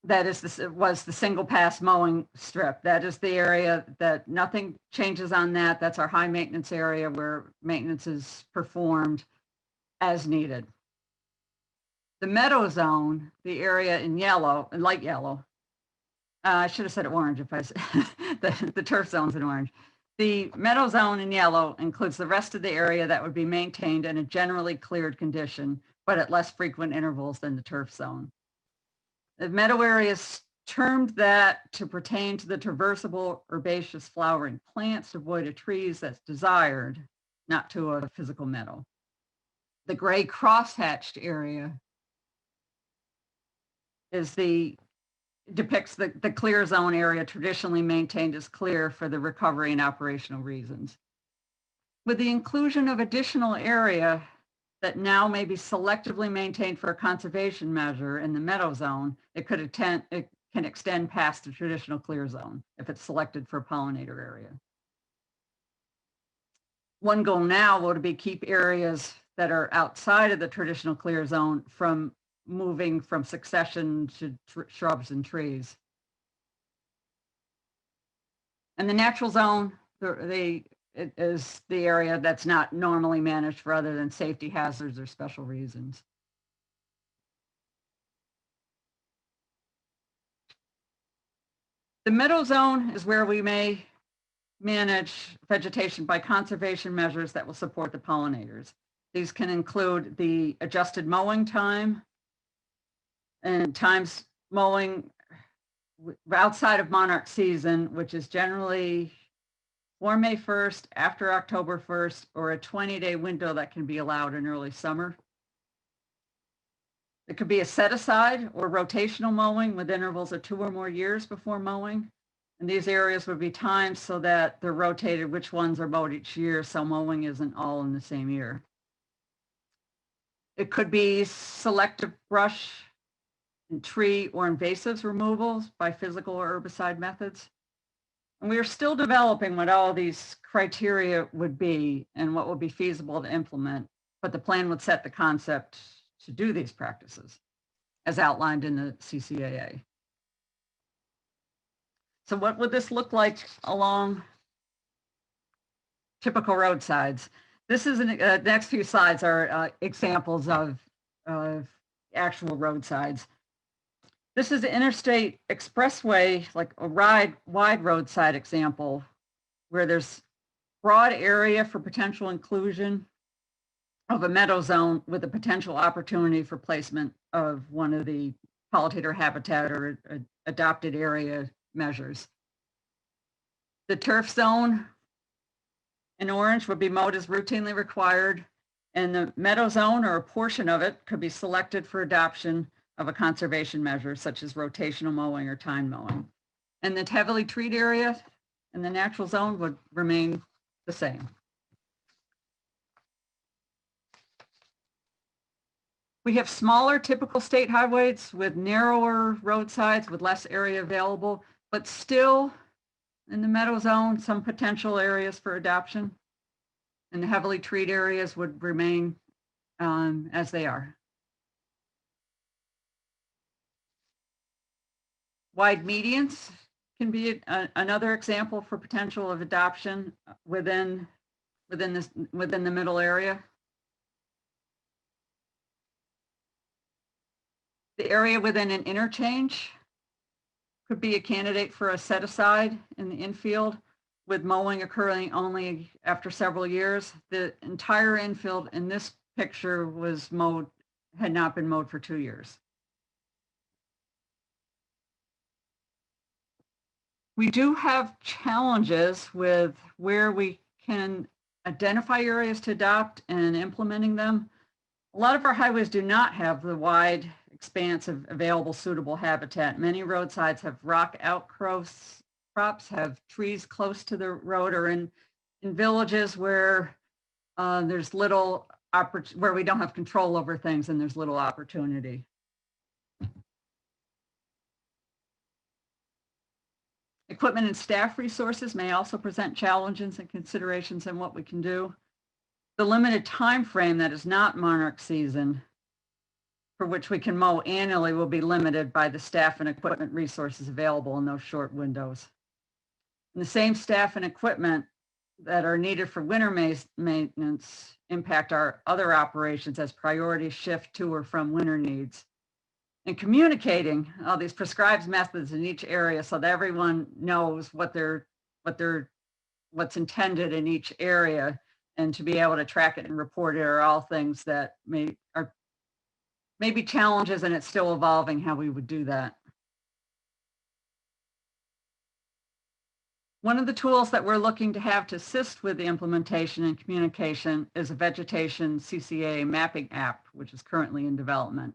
That is was the single pass mowing strip. That is the area that nothing changes on that. That's our high maintenance area where maintenance is performed as needed. The meadow zone, the area in yellow, light yellow, I should have said orange if I said the turf zone's in orange. The meadow zone in yellow includes the rest of the area that would be maintained in a generally cleared condition, but at less frequent intervals than the turf zone. The meadow area is termed that to pertain to the traversable herbaceous flowering plants devoid of trees that's desired, not to a physical meadow. The gray cross-hatched area depicts the clear zone area traditionally maintained as clear for the recovery and operational reasons. With the inclusion of additional area that now may be selectively maintained for a conservation measure in the meadow zone, it can extend past the traditional clear zone if it's selected for a pollinator area. One goal now would be keep areas that are outside of the traditional clear zone from moving from succession to shrubs and trees. And the natural zone it is the area that's not normally managed for other than safety hazards or special reasons. The meadow zone is where we may manage vegetation by conservation measures that will support the pollinators. These can include the adjusted mowing time and times mowing outside of monarch season, which is generally or May 1st, after October 1st, or a 20-day window that can be allowed in early summer. It could be a set aside or rotational mowing with intervals of 2 or more years before mowing. And these areas would be timed so that they're rotated which ones are mowed each year, so mowing isn't all in the same year. It could be selective brush and tree or invasives removals by physical or herbicide methods. And we are still developing what all these criteria would be and what would be feasible to implement, but the plan would set the concept to do these practices as outlined in the CCAA. So what would this look like along typical roadsides? This is the next few slides are examples of actual roadsides. This is an interstate expressway, like a wide roadside example, where there's broad area for potential inclusion of a meadow zone with a potential opportunity for placement of one of the pollinator habitat or adopted area measures. The turf zone in orange would be mowed as routinely required, and the meadow zone or a portion of it could be selected for adoption of a conservation measure such as rotational mowing or time mowing. And the heavily treed area in the natural zone would remain the same. We have smaller typical state highways with narrower roadsides with less area available, but still in the meadow zone, some potential areas for adoption. And the heavily treed areas would remain as they are. Wide medians can be another example for potential of adoption within the middle area. The area within an interchange could be a candidate for a set aside in the infield, with mowing occurring only after several years. The entire infield in this picture was mowed, had not been mowed for 2 years. We do have challenges with where we can identify areas to adopt and implementing them. A lot of our highways do not have the wide expanse of available suitable habitat. Many roadsides have rock outcrops, have trees close to the road, or in villages where there's little where we don't have control over things and there's little opportunity. Equipment and staff resources may also present challenges and considerations in what we can do. The limited time frame that is not monarch season, for which we can mow annually, will be limited by the staff and equipment resources available in those short windows. And the same staff and equipment that are needed for winter maintenance impact our other operations as priorities shift to or from winter needs. And communicating all these prescribed methods in each area so that everyone knows what's intended in each area, and to be able to track it and report it are all things that may be challenges, and it's still evolving how we would do that. One of the tools that we're looking to have to assist with the implementation and communication is a Vegetation Cca Mapping App, which is currently in development,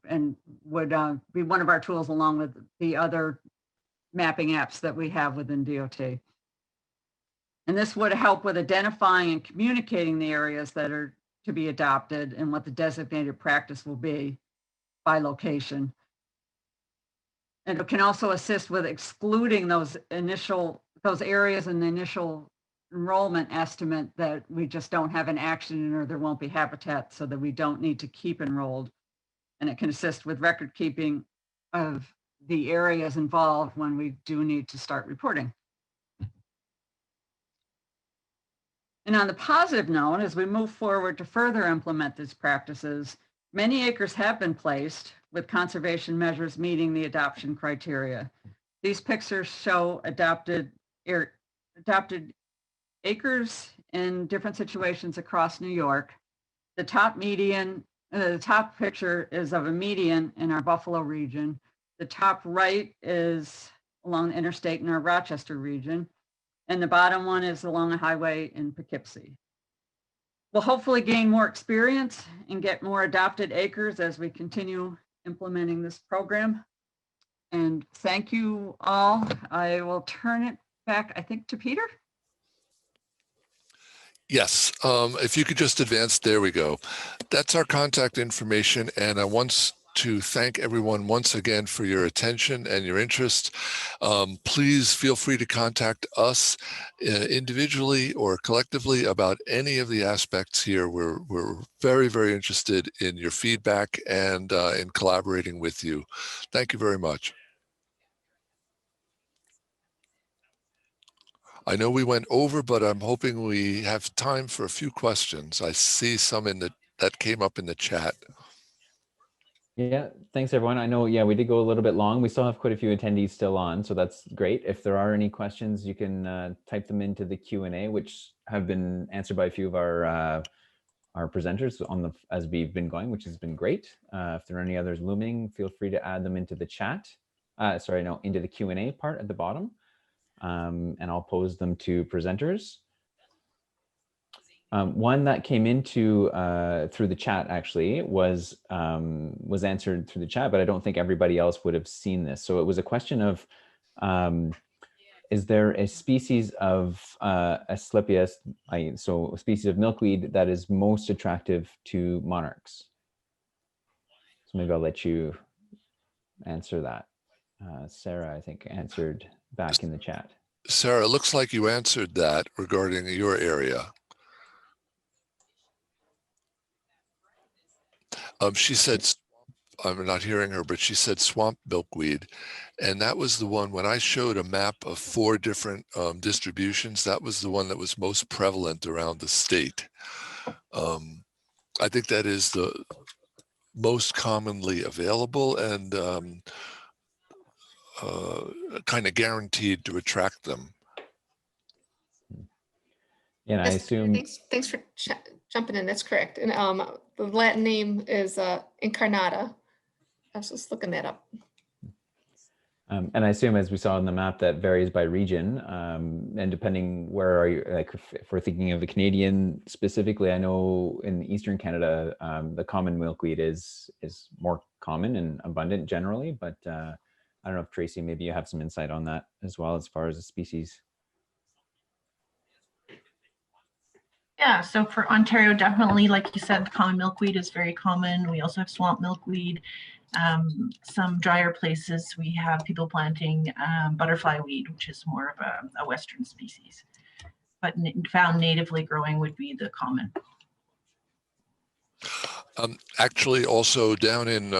and would be one of our tools along with the other mapping apps that we have within DOT. And this would help with identifying and communicating the areas that are to be adopted and what the designated practice will be by location. And it can also assist with excluding those areas in the initial enrollment estimate that we just don't have an action in, or there won't be habitat, so that we don't need to keep enrolled. And it can assist with record keeping of the areas involved when we do need to start reporting. And on the positive note, as we move forward to further implement these practices, many acres have been placed with conservation measures meeting the adoption criteria. These pictures show adopted adopted acres in different situations across New York. The top picture is of a median in our Buffalo region. The top right is along the interstate in our Rochester region. And the bottom one is along a highway in Poughkeepsie. We'll hopefully gain more experience and get more adopted acres as we continue implementing this program. And thank you all. I will turn it back, I think, to Peter. Yes, if you could just advance, there we go. That's our contact information, and I want to thank everyone once again for your attention and your interest. Please feel free to contact us individually or collectively about any of the aspects here. We're very, very interested in your feedback and in collaborating with you. Thank you very much. I know we went over, but I'm hoping we have time for a few questions. I see some that came up in the chat. Yeah, thanks everyone. I know, yeah, we did go a little bit long. We still have quite a few attendees still on, so that's great. If there are any questions, you can type them into the Q&A, which have been answered by a few of our presenters as we've been going, which has been great. If there are any others looming, feel free to add them into the chat. Into the Q&A part at the bottom. And I'll pose them to presenters. One that came into through the chat actually was answered through the chat, but I don't think everybody else would have seen this. So it was a question of, is there a species of Asclepias, so a species of milkweed that is most attractive to monarchs? So maybe I'll let you answer that. Sarah, I think, answered back in the chat. Sarah, it looks like you answered that regarding your area. She said, I'm not hearing her, but she said swamp milkweed. And that was the one, when I showed a map of 4 different distributions, that was the one that was most prevalent around the state. I think that is the most commonly available and kind of guaranteed to attract them. And I assume. Thanks for jumping in. That's correct. And the Latin name is incarnata. I was just looking that up. And I assume, as we saw on the map, that varies by region. And depending where are you, like if we're thinking of the Canadian specifically, I know in Eastern Canada, the common milkweed is more common and abundant generally, but I don't know if Tracy, maybe you have some insight on that as well as far as the species. Yeah, so for Ontario, definitely, like you said, the common milkweed is very common. We also have swamp milkweed. Some drier places, we have people planting butterfly weed, which is more of a Western species. But found natively growing would be the common. Actually, also down in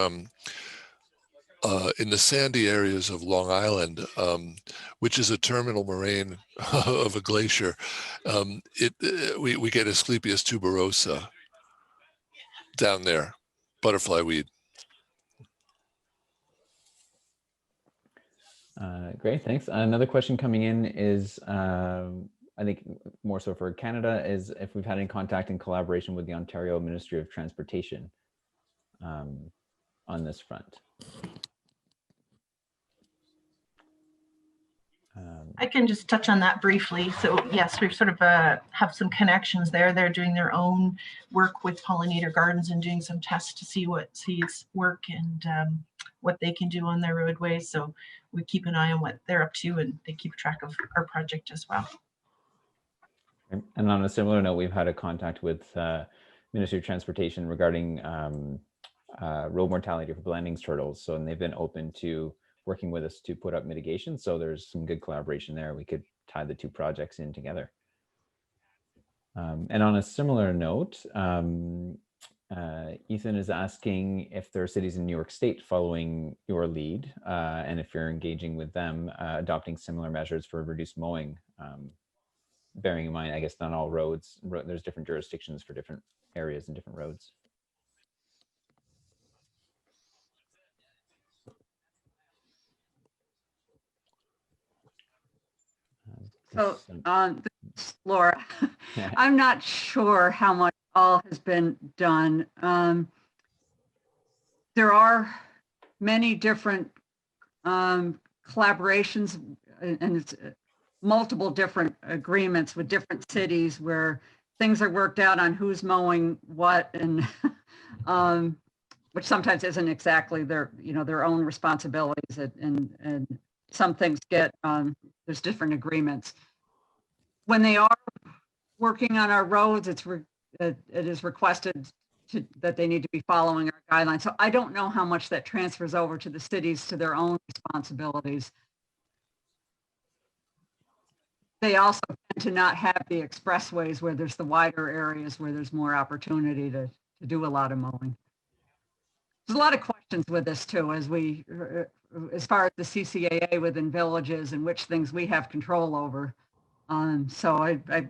the sandy areas of Long Island, which is a terminal moraine of a glacier, we get Asclepias tuberosa down there, butterfly weed. Great, thanks. Another question coming in is, I think more so for Canada, is if we've had any contact in collaboration with the Ontario Ministry of Transportation on this front. I can just touch on that briefly. So yes, we've sort of have some connections there. They're doing their own work with pollinator gardens and doing some tests to see what seeds work and what they can do on their roadways. So we keep an eye on what they're up to, and they keep track of our project as well. And on a similar note, we've had a contact with Ministry of Transportation regarding road mortality for Blanding's turtles. So, and they've been open to working with us to put up mitigation. So there's some good collaboration there. We could tie the 2 projects in together. And on a similar note, Ethan is asking if there are cities in New York State following your lead, and if you're engaging with them, adopting similar measures for reduced mowing, bearing in mind, I guess not all roads, there's different jurisdictions for different areas and different roads. So, Some- this is Laura, I'm not sure how much all has been done. There are many different collaborations and it's multiple different agreements with different cities where things are worked out on who's mowing what and which sometimes isn't exactly their, their own responsibilities and some things get, there's different agreements. When they are working on our roads, it is requested that they need to be following our guidelines. So I don't know how much that transfers over to the cities to their own responsibilities. They also tend to not have the expressways where there's the wider areas where there's more opportunity to do a lot of mowing. There's a lot of questions with this too, as far as the CCAA within villages and which things we have control over. So I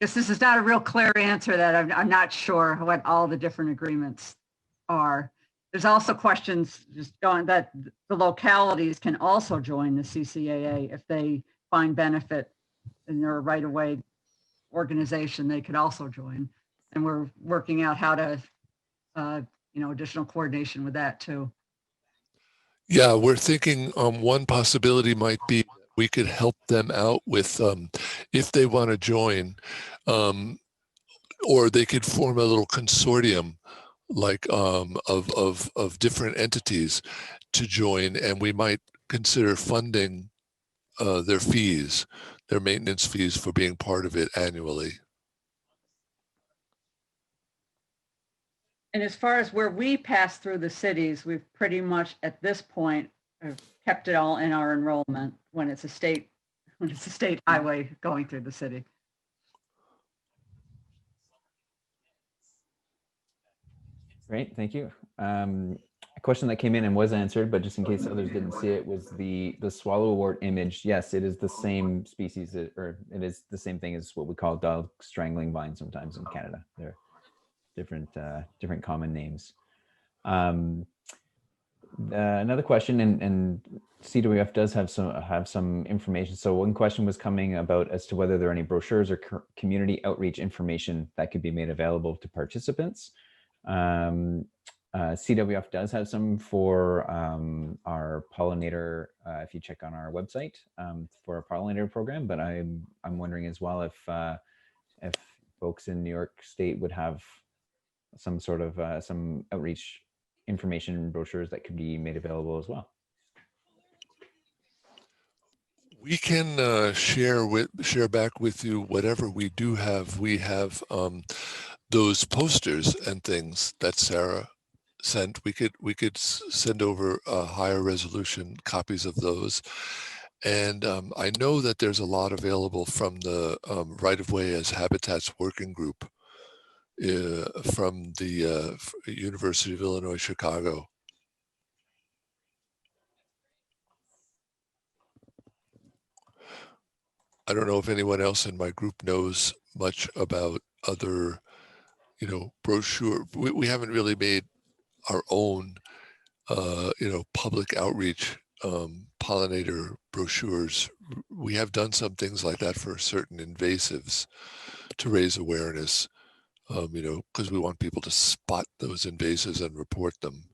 guess this is not a real clear answer that I'm not sure what all the different agreements are. There's also questions just going that the localities can also join the CCAA if they find benefit in their right-of-way organization, they could also join. And we're working out how to, additional coordination with that too. Yeah, we're thinking one possibility might be we could help them out with if they want to join, or they could form a little consortium like of different entities to join, and we might consider funding their fees, their maintenance fees for being part of it annually. And as far as where we pass through the cities, we've pretty much at this point kept it all in our enrollment when it's a state highway going through the city. Great, thank you. A question that came in and was answered, but just in case others didn't see it, was the swallowwort image. Yes, it is the same species, or it is the same thing as what we call dog strangling vine sometimes in Canada. They're different common names. Another question, and CWF does have some information. So one question was coming about as to whether there are any brochures or community outreach information that could be made available to participants. CWF does have some for our pollinator, if you check on our website, for our pollinator program, but I'm wondering as well if folks in New York State would have some sort of some outreach information brochures that could be made available as well. We can share back with you whatever we do have. We have those posters and things that Sarah sent. We could send over higher resolution copies of those. And I know that there's a lot available from the Right-of-Way as Habitats Working Group from the University of Illinois, Chicago. I don't know if anyone else in my group knows much about other, brochure. We haven't really made our own, public outreach pollinator brochures. We have done some things like that for certain invasives to raise awareness, because we want people to spot those invasives and report them.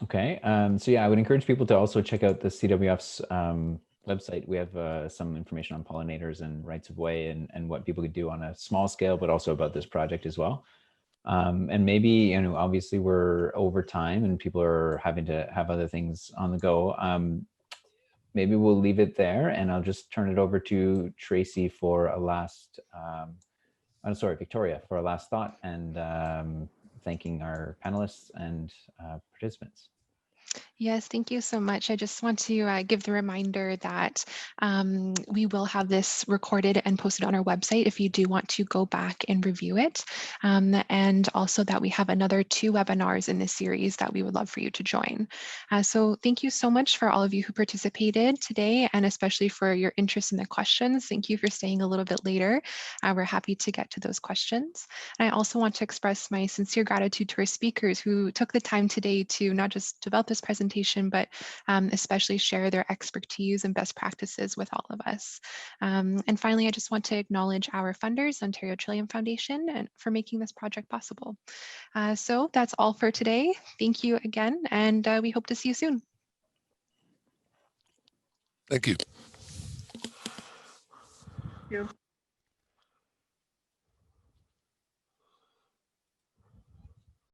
Okay, so yeah, I would encourage people to also check out the CWF's website. We have some information on pollinators and rights of way and what people could do on a small scale, but also about this project as well. And maybe, obviously we're over time and people are having to have other things on the go. Maybe we'll leave it there and I'll just turn it over to Tracy for a last, Victoria for a last thought and thanking our panelists and participants. Yes, thank you so much. I just want to give the reminder that we will have this recorded and posted on our website if you do want to go back and review it. And also that we have another 2 webinars in this series that we would love for you to join. So thank you so much for all of you who participated today, and especially for your interest in the questions. Thank you for staying a little bit later. We're happy to get to those questions. And I also want to express my sincere gratitude to our speakers who took the time today to not just develop this presentation, but especially share their expertise and best practices with all of us. And finally, I just want to acknowledge our funders, Ontario Trillium Foundation, and for making this project possible. So that's all for today. Thank you again, and we hope to see you soon. Thank you. Thank you.